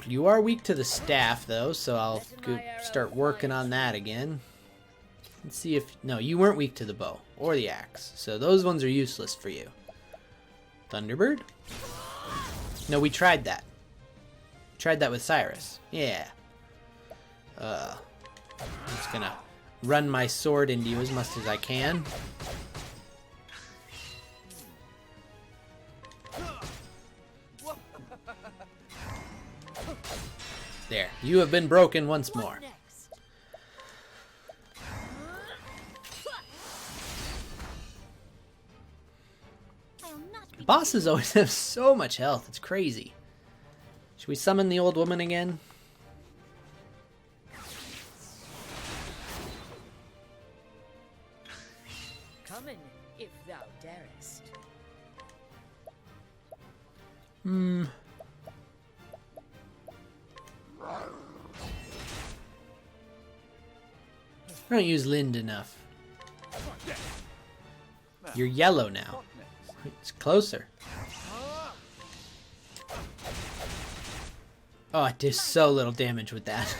You are weak to the staff, though, so I'll start working on that again. Let's see if... No, you weren't weak to the bow or the axe, so those ones are useless for you. Thunderbird? No, we tried that. Tried that with Cyrus. Yeah. I'm just gonna run my sword into you as much as I can. There, you have been broken once more. What next? I'll not be Bosses always have so much health, it's crazy. Should we summon the old woman again? Come in, if thou darest. I don't use Lind enough. You're yellow now. What next? It's closer. Oh, it did so little damage with that.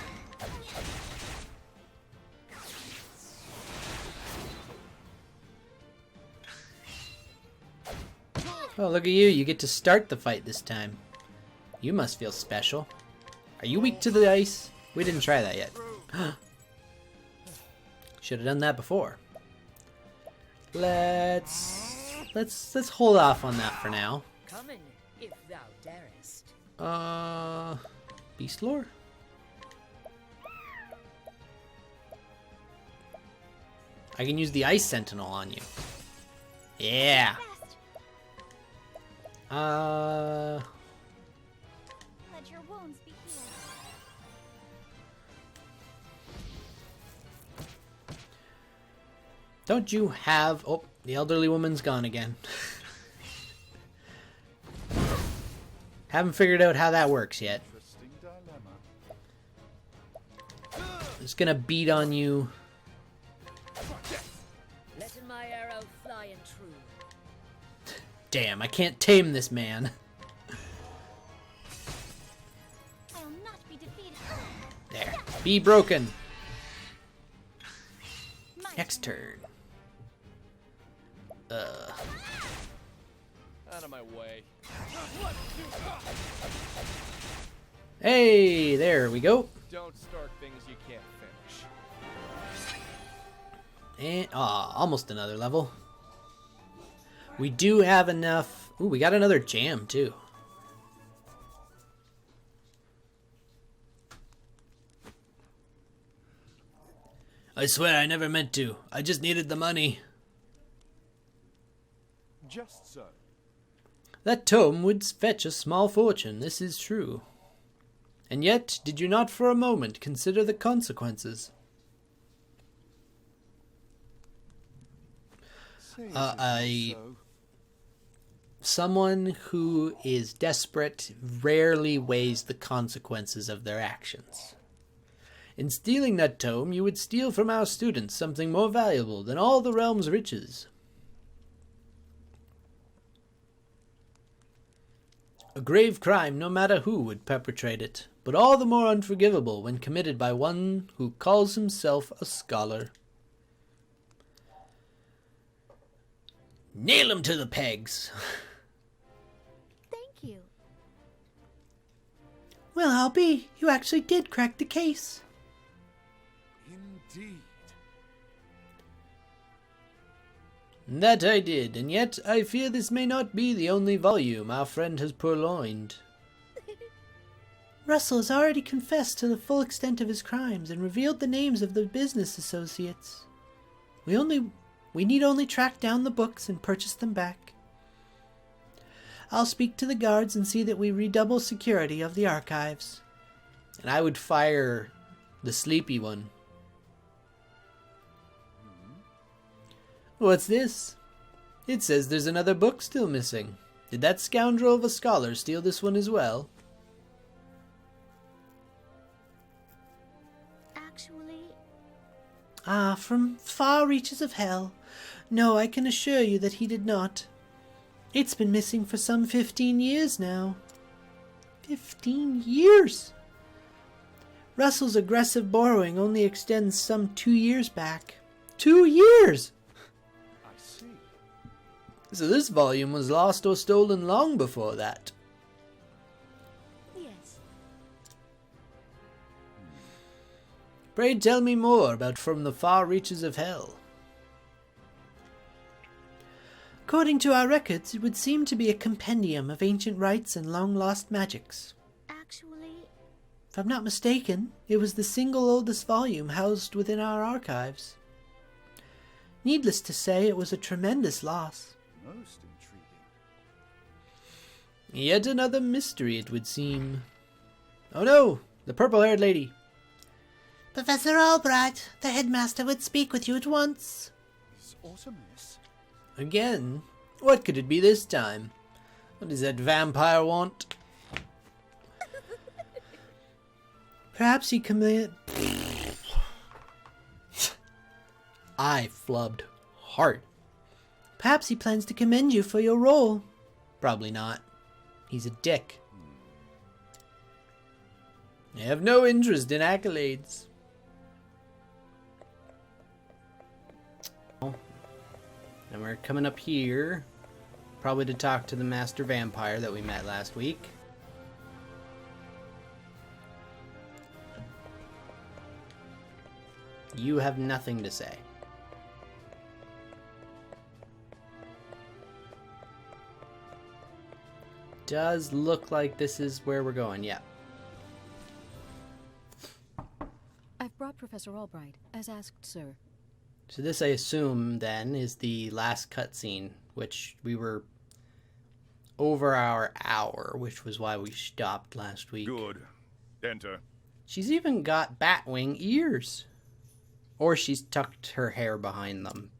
Oh, look at you. You get to start the fight this time. You must feel special. Are you weak to the ice? We didn't try that yet. Should have done that before. Let's hold off on that for now. Come in, if thou darest. Beast lore? I can use the ice sentinel on you. Yeah. Let your wounds be healed. Don't you have... Oh, the elderly woman's gone again. Haven't figured out how that works yet. Interesting dilemma. Just gonna beat on you. Letting my arrow fly and true. Damn, I can't tame this man. I'll not be defeated. There. Be broken. My Next turn. Out of my way. Hey, there we go. Don't start things you can't finish. And almost another level. We do have enough. Ooh, we got another jam too. I swear I never meant to. I just needed the money. Just so. That tome would fetch a small fortune, this is true. And yet, did you not for a moment consider the consequences? Say it I- so. Someone who is desperate rarely weighs the consequences of their actions. In stealing that tome, you would steal from our students something more valuable than all the realm's riches. A grave crime, no matter who would perpetrate it, but all the more unforgivable when committed by one who calls himself a scholar. Nail him to the pegs! Thank you. Well, I'll be. You actually did crack the case. Indeed. That I did, and yet I fear this may not be the only volume our friend has purloined. Russell has already confessed to the full extent of his crimes and revealed the names of the business associates. We need only track down the books and purchase them back. I'll speak to the guards and see that we redouble security of the archives. And I would fire the sleepy one. What's this? It says there's another book still missing. Did that scoundrel of a scholar steal this one as well? Actually, From far reaches of hell. No, I can assure you that he did not. It's been missing for some 15 years now. 15 years? Russell's aggressive borrowing only extends some 2 years back. 2 years! I see. So this volume was lost or stolen long before that. yes. Pray tell me more about From the Far Reaches of Hell. According to our records, it would seem to be a compendium of ancient rites and long-lost magics. Actually, If I'm not mistaken, it was the single oldest volume housed within our archives. Needless to say, it was a tremendous loss. Most intriguing. Yet another mystery, it would seem. Oh no! The purple-haired lady! Professor Albright, the headmaster would speak with you at once. Is Artemis? Again? What could it be this time? What does that vampire want? Perhaps he I flubbed hard. Perhaps he plans to commend you for your role. Probably not. He's a dick. I have no interest in accolades. And we're coming up here. Probably to talk to the Master Vampire that we met last week. You have nothing to say. Does look like this is where we're going, yeah. I've brought Professor Albright, as asked, sir. So this, I assume, then, is the last cutscene, which we were over our hour, which was why we stopped last week. Good. Enter. She's even got batwing ears. Or she's tucked her hair behind them.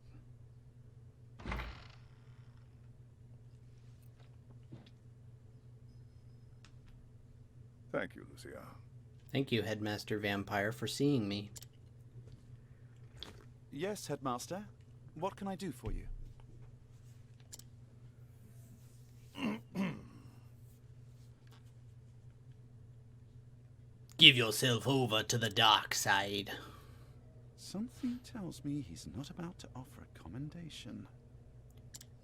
Thank you, Lucia. Thank you, Headmaster Vampire, for seeing me. Yes, Headmaster. What can I do for you? Give yourself over to the dark side. Something tells me he's not about to offer a commendation.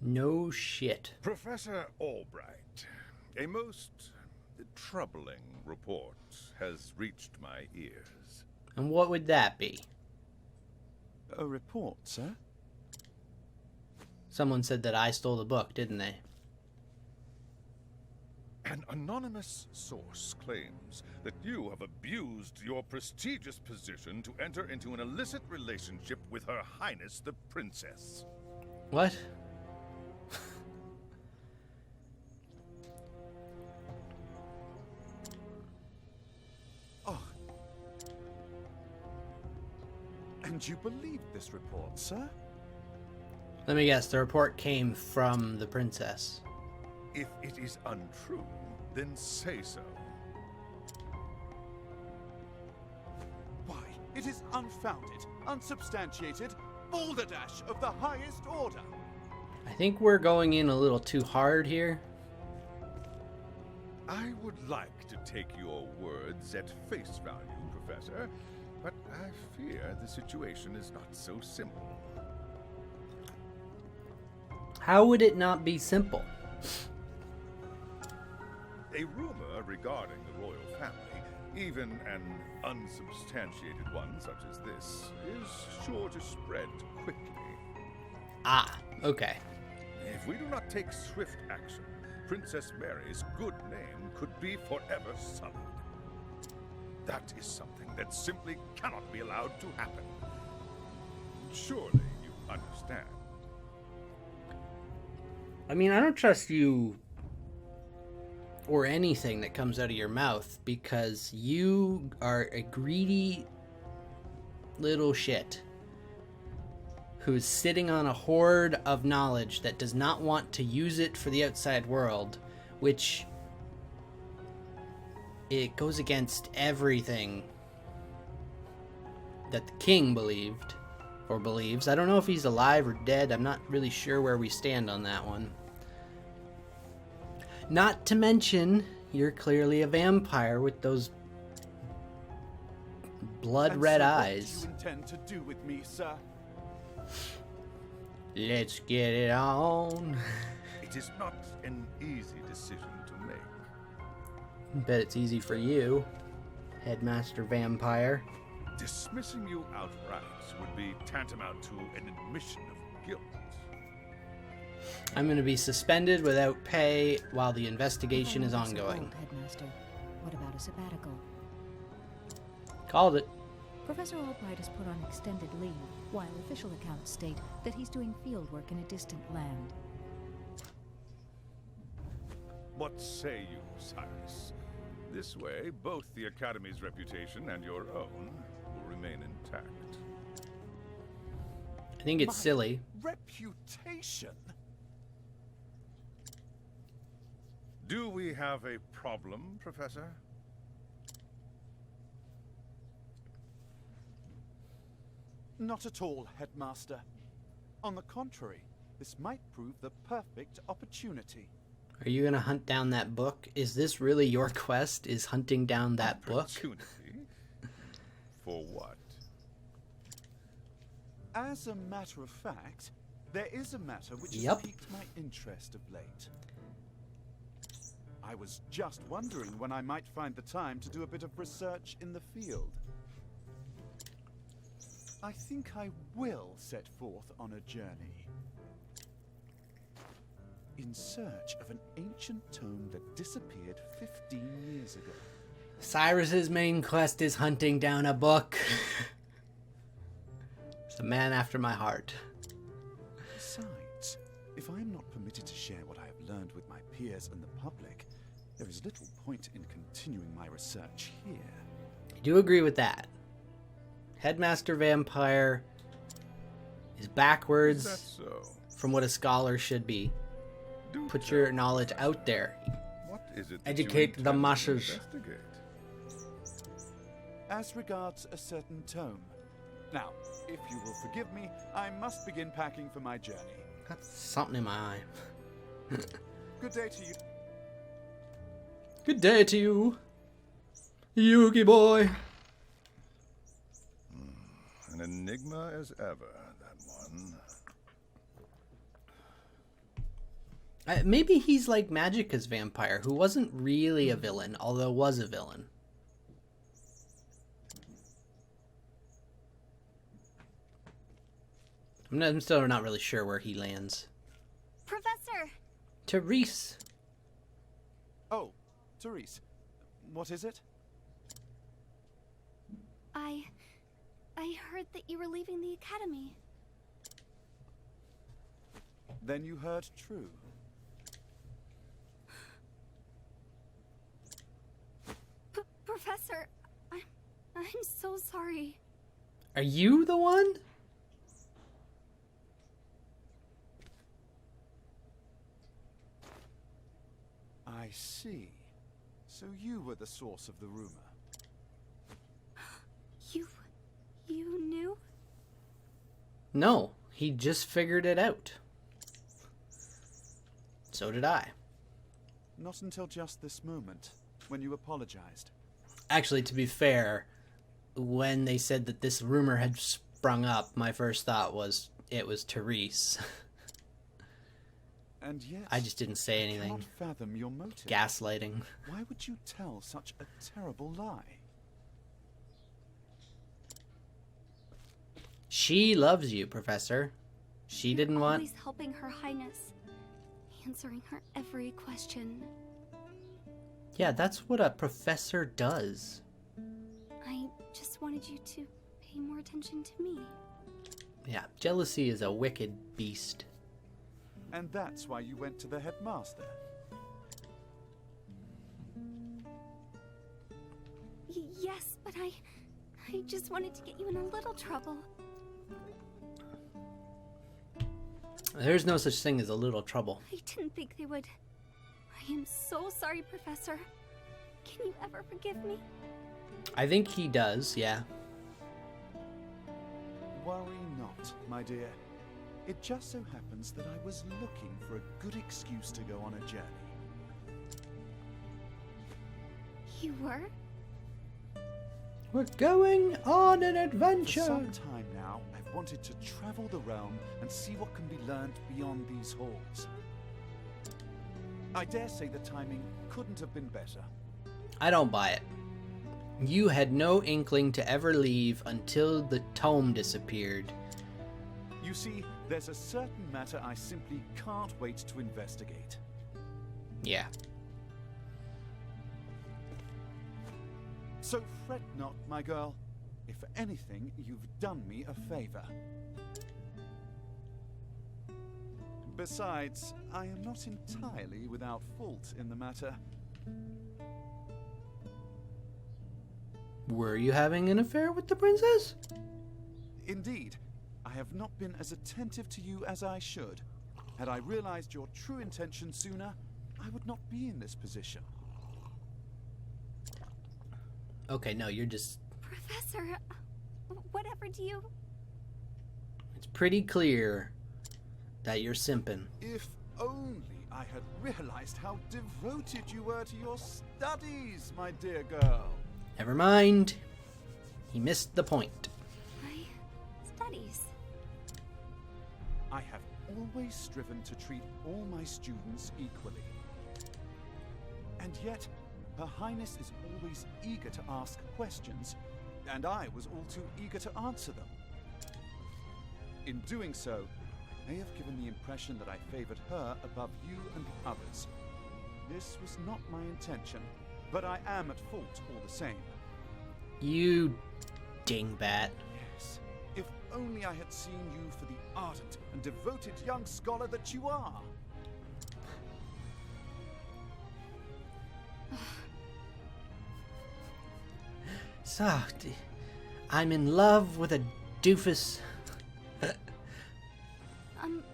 No shit. Professor Albright, a most troubling report has reached my ears. And what would that be? A report, sir? Someone said that I stole the book, didn't they? An anonymous source claims that you have abused your prestigious position to enter into an illicit relationship with Her Highness the Princess. What? Oh. And you believed this report, sir? Let me guess, the report came from the princess. If it is untrue, then say so. Why, it is unfounded, unsubstantiated, balderdash of the highest order. I think we're going in a little too hard here. I would like to take your words at face value, Professor, but I fear the situation is not so simple. How would it not be simple? A rumor regarding the royal family, even an unsubstantiated one such as this, is sure to spread quickly. Ah, okay. If we do not take swift action, Princess Mary's good name could be forever sullied. That is something that simply cannot be allowed to happen. Surely you understand. I mean, I don't trust you or anything that comes out of your mouth because you are a greedy little shit who's sitting on a hoard of knowledge that does not want to use it for the outside world, which it goes against everything that the king believed or believes. I don't know if he's alive or dead. I'm not really sure where we stand on that one. Not to mention, you're clearly a vampire with those blood-red eyes. What do you intend to do with me, sir? Let's get it on. It is not an easy decision to make. Bet it's easy for you, Headmaster Vampire. Dismissing you outright would be tantamount to an admission of guilt. I'm going to be suspended without pay while the investigation is If I were so ongoing. bold, Headmaster, what about a sabbatical? Called it. Professor Albright has put on extended leave, while official accounts state that he's doing fieldwork in a distant land. What say you, Cyrus? This way, both the Academy's reputation and your own will remain intact. I think it's My silly. reputation? Do we have a problem, Professor? Not at all, Headmaster. On the contrary, this might prove the perfect opportunity. Are you going to hunt down that book? Is this really your quest? Is hunting down that book? Opportunity? For what? As a matter of fact, There is a matter which Yep. has piqued my interest of late. I was just wondering when I might find the time to do a bit of research in the field. I think I will set forth on a journey. In search of an ancient tome that disappeared 15 years ago. Cyrus's main quest is hunting down a book. It's a man after my heart. Besides, if I am not permitted to share what I have learned with my peers and the public, there is little point in continuing my research here. I do agree with that. Headmaster Vampire is backwards Is that so? from what a scholar should be. Do Put tell your me, knowledge Professor. out there. What is it that Educate you the intend to masses. investigate? As regards a certain tome. Now, if you will forgive me, I must begin packing for my journey. Got something in my eye. Good day to you. Good day to you, Yugi boy. An enigma as ever, that one. Maybe he's like Magicka's vampire, who wasn't really a villain, although was a villain. I'm still not really sure where he lands. Professor! Therese. Oh, Therese. What is it? I heard that you were leaving the academy. Then you heard true. Professor, I'm so sorry. Are you the one? I see. So you were the source of the rumor. You knew? No, he just figured it out. So did I. Not until just this moment, when you apologized. Actually, to be fair, when they said that this rumor had sprung up, my first thought was it was Therese. And yet, I just didn't say I anything. cannot fathom your motive. Gaslighting. Why would you tell such a terrible lie? She loves you, Professor. She didn't want... Always helping Her Highness, answering her every question. Yeah, that's what a professor does. I just wanted you to pay more attention to me. Yeah, jealousy is a wicked beast. And that's why you went to the headmaster. Yes, but I just wanted to get you in a little trouble. There's no such thing as a little trouble. I didn't think they would. I am so sorry, Professor. Can you ever forgive me? I think he does, yeah. Worry not, my dear. It just so happens that I was looking for a good excuse to go on a journey. You were? We're going on an For adventure. some time now, I've wanted to travel the realm and see what can be learned beyond these halls. I dare say the timing couldn't have been better. I don't buy it. You had no inkling to ever leave until the tome disappeared. You see, there's a certain matter I simply can't wait to investigate. Yeah. So fret not, my girl. If for anything, you've done me a favor. Besides, I am not entirely without fault in the matter. Were you having an affair with the princess? Indeed, I have not been as attentive to you as I should. Had I realized your true intention sooner, I would not be in this position. Okay, no, you're just... Professor, whatever do you... It's pretty clear that you're simping. If only I had realized how devoted you were to your studies, my dear girl. Never mind. He missed the point. My studies. I have always striven to treat all my students equally. And yet, Her Highness is always eager to ask questions, and I was all too eager to answer them. In doing so, I may have given the impression that I favored her above you and the others. This was not my intention, but I am at fault all the same. You dingbat. Yes, if only I had seen you for the ardent and devoted young scholar that you are. So, I'm in love with a doofus.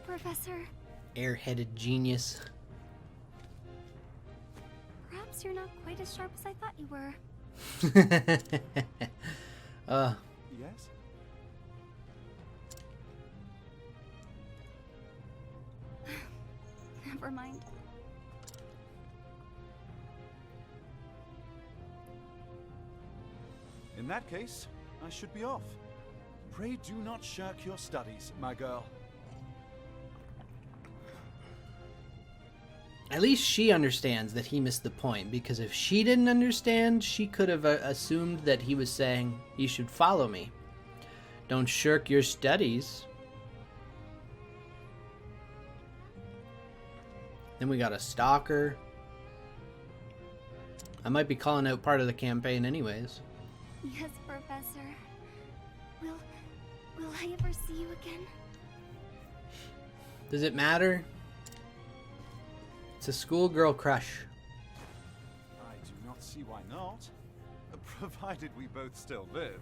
Professor, Airheaded genius. perhaps you're not quite as sharp as I thought you were. Yes? Never mind. In that case, I should be off. Pray do not shirk your studies, my girl. At least she understands that he missed the point, because if she didn't understand, she could have assumed that he was saying, you should follow me. Don't shirk your studies. Then we got a stalker. I might be calling out part of the campaign anyways. Yes, Professor. Will I ever see you again? Does it matter? It's a schoolgirl crush. I do not see why not, provided we both still live.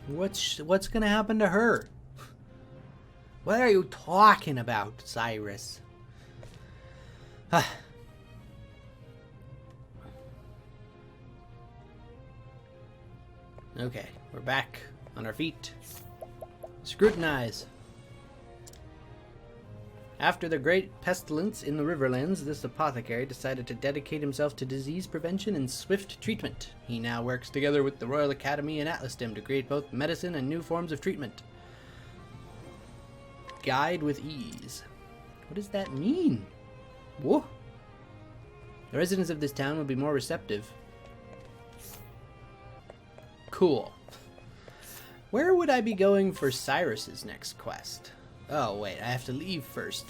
What's gonna happen to her? What are you talking about, Cyrus? Okay, we're back on our feet. Scrutinize. After the great pestilence in the Riverlands, this apothecary decided to dedicate himself to disease prevention and swift treatment. He now works together with the Royal Academy and Atlasdom to create both medicine and new forms of treatment. Guide with ease. What does that mean? Whoa. The residents of this town will be more receptive. Cool. Where would I be going for Cyrus's next quest? Oh, wait, I have to leave first.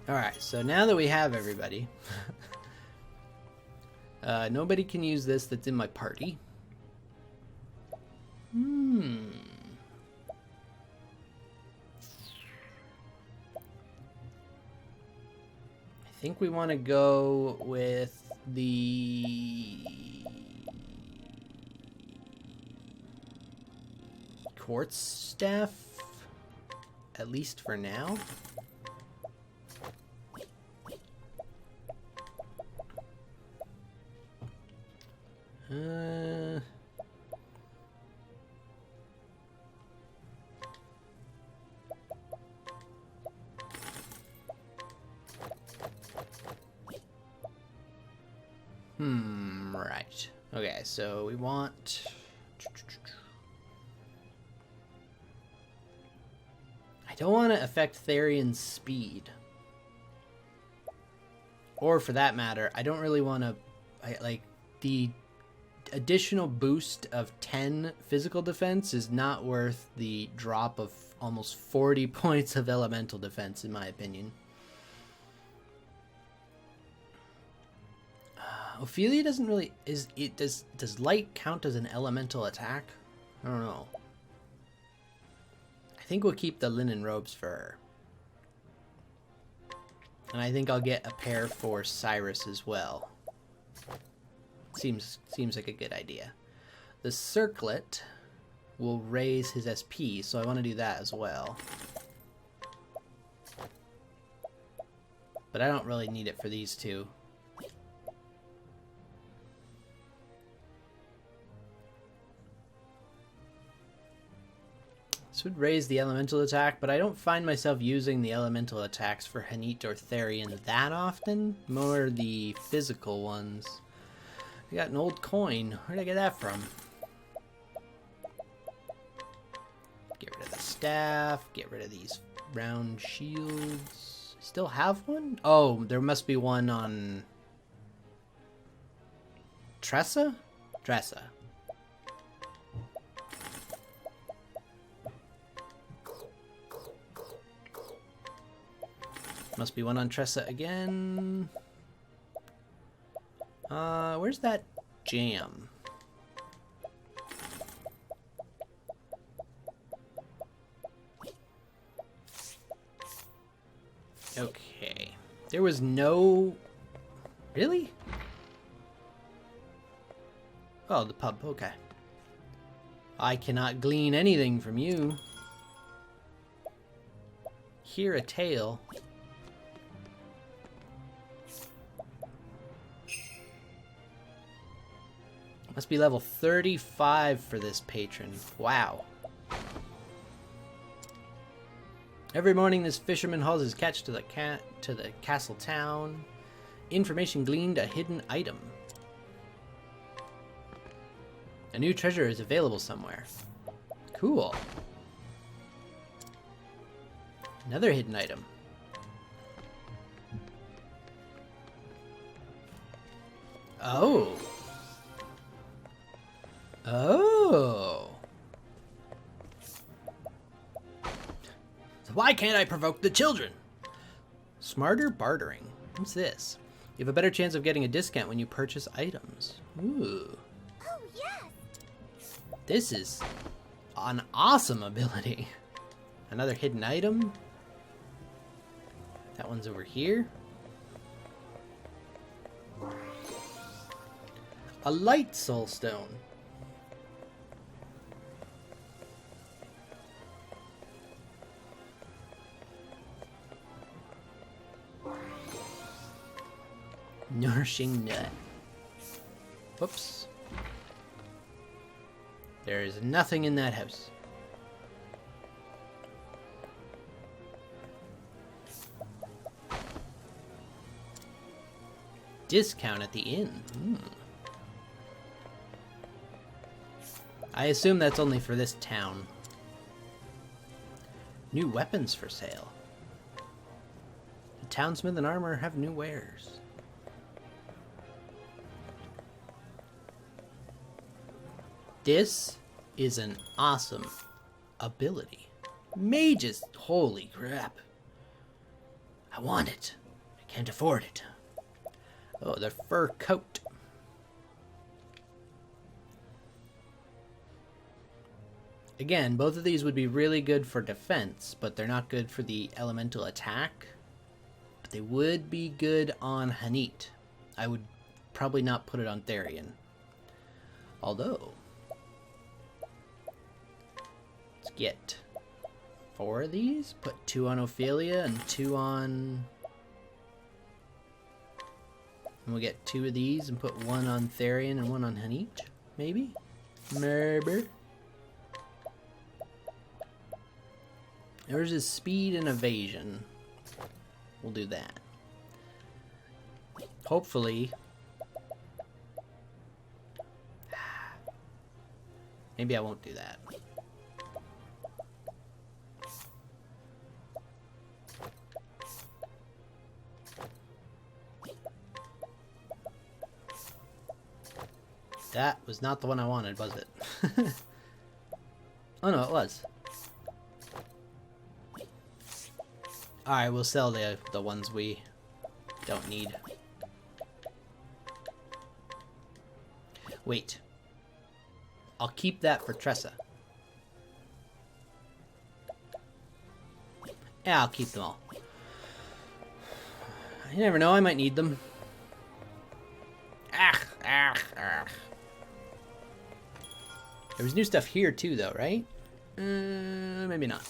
Alright, so now that we have everybody, nobody can use this that's in my party. I think we want to go with the quartz staff, at least for now. Right. Okay, so we want... I don't want to affect Therion's speed. Or for that matter, I don't really want to... Like, the additional boost of 10 physical defense is not worth the drop of almost 40 points of elemental defense, in my opinion. Ophelia doesn't really... Does light count as an elemental attack? I don't know. I think we'll keep the linen robes for her. And I think I'll get a pair for Cyrus as well. Seems like a good idea. The circlet will raise his SP, so I want to do that as well. But I don't really need it for these two. This would raise the elemental attack, but I don't find myself using the elemental attacks for Hanit or Therion that often. More the physical ones. I got an old coin. Where did I get that from? staff. Get rid of these round shields. Still have one? Oh, there must be one on Tressa? Tressa. Must be one on Tressa again. Where's that jam? Okay. There was no... Really? Oh, the pub. Okay. I cannot glean anything from you. Hear a tale. Must be level 35 for this patron. Wow. Every morning this fisherman hauls his catch to the castle town. Information gleaned, a hidden item. A new treasure is available somewhere. Cool. Another hidden item. Oh. Oh. So why can't I provoke the children? Smarter bartering. What's this? You have a better chance of getting a discount when you purchase items. Ooh. Oh, yes! This is an awesome ability. Another hidden item. That one's over here. A light soul stone. Nourishing nut. Whoops. There is nothing in that house. Discount at the inn. I assume that's only for this town. New weapons for sale. The townsmith and armor have new wares. This is an awesome ability. Mages, holy crap. I want it. I can't afford it. Oh, the fur coat. Again, both of these would be really good for defense, but they're not good for the elemental attack. But they would be good on Hanit. I would probably not put it on Therion. Although, let's get 4 of these. Put 2 on Ophelia and 2 on... And we'll get 2 of these and put 1 on Therion and 1 on Hanit. Maybe? Maybe. There's his speed and evasion. We'll do that. Hopefully. Maybe I won't do that. That was not the one I wanted, was it? Oh no, it was. Alright, we'll sell the ones we don't need. Wait. I'll keep that for Tressa. Yeah, I'll keep them all. You never know, I might need them. There was new stuff here too, though, right? Maybe not.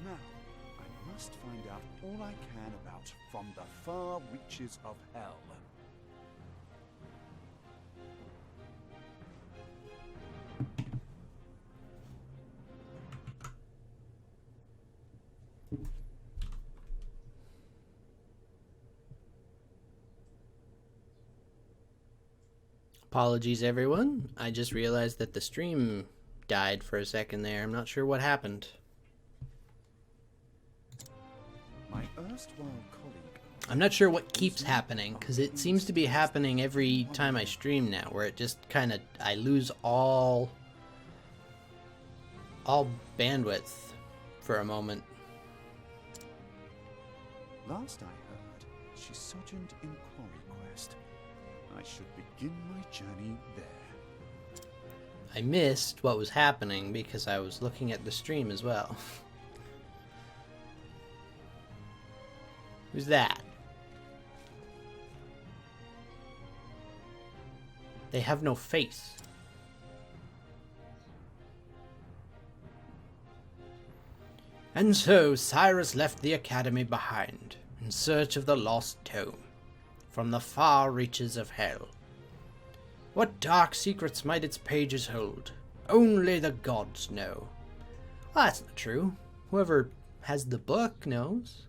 Now, I must find out all I can about From the Far Reaches of Hell. Apologies, everyone. I just realized that the stream died for a second there. I'm not sure what happened. My erstwhile colleague. I'm not sure what keeps happening, because it seems to be happening every time I stream now, where it just kind of, I lose all bandwidth for a moment. Last I heard, she sojourned in Quarry Quest. I should begin my journey there. I missed what was happening because I was looking at the stream as well. Who's that? They have no face. And so Cyrus left the academy behind, in search of the lost tome, from the far reaches of hell. What dark secrets might its pages hold? Only the gods know. Well, that's not true. Whoever has the book knows.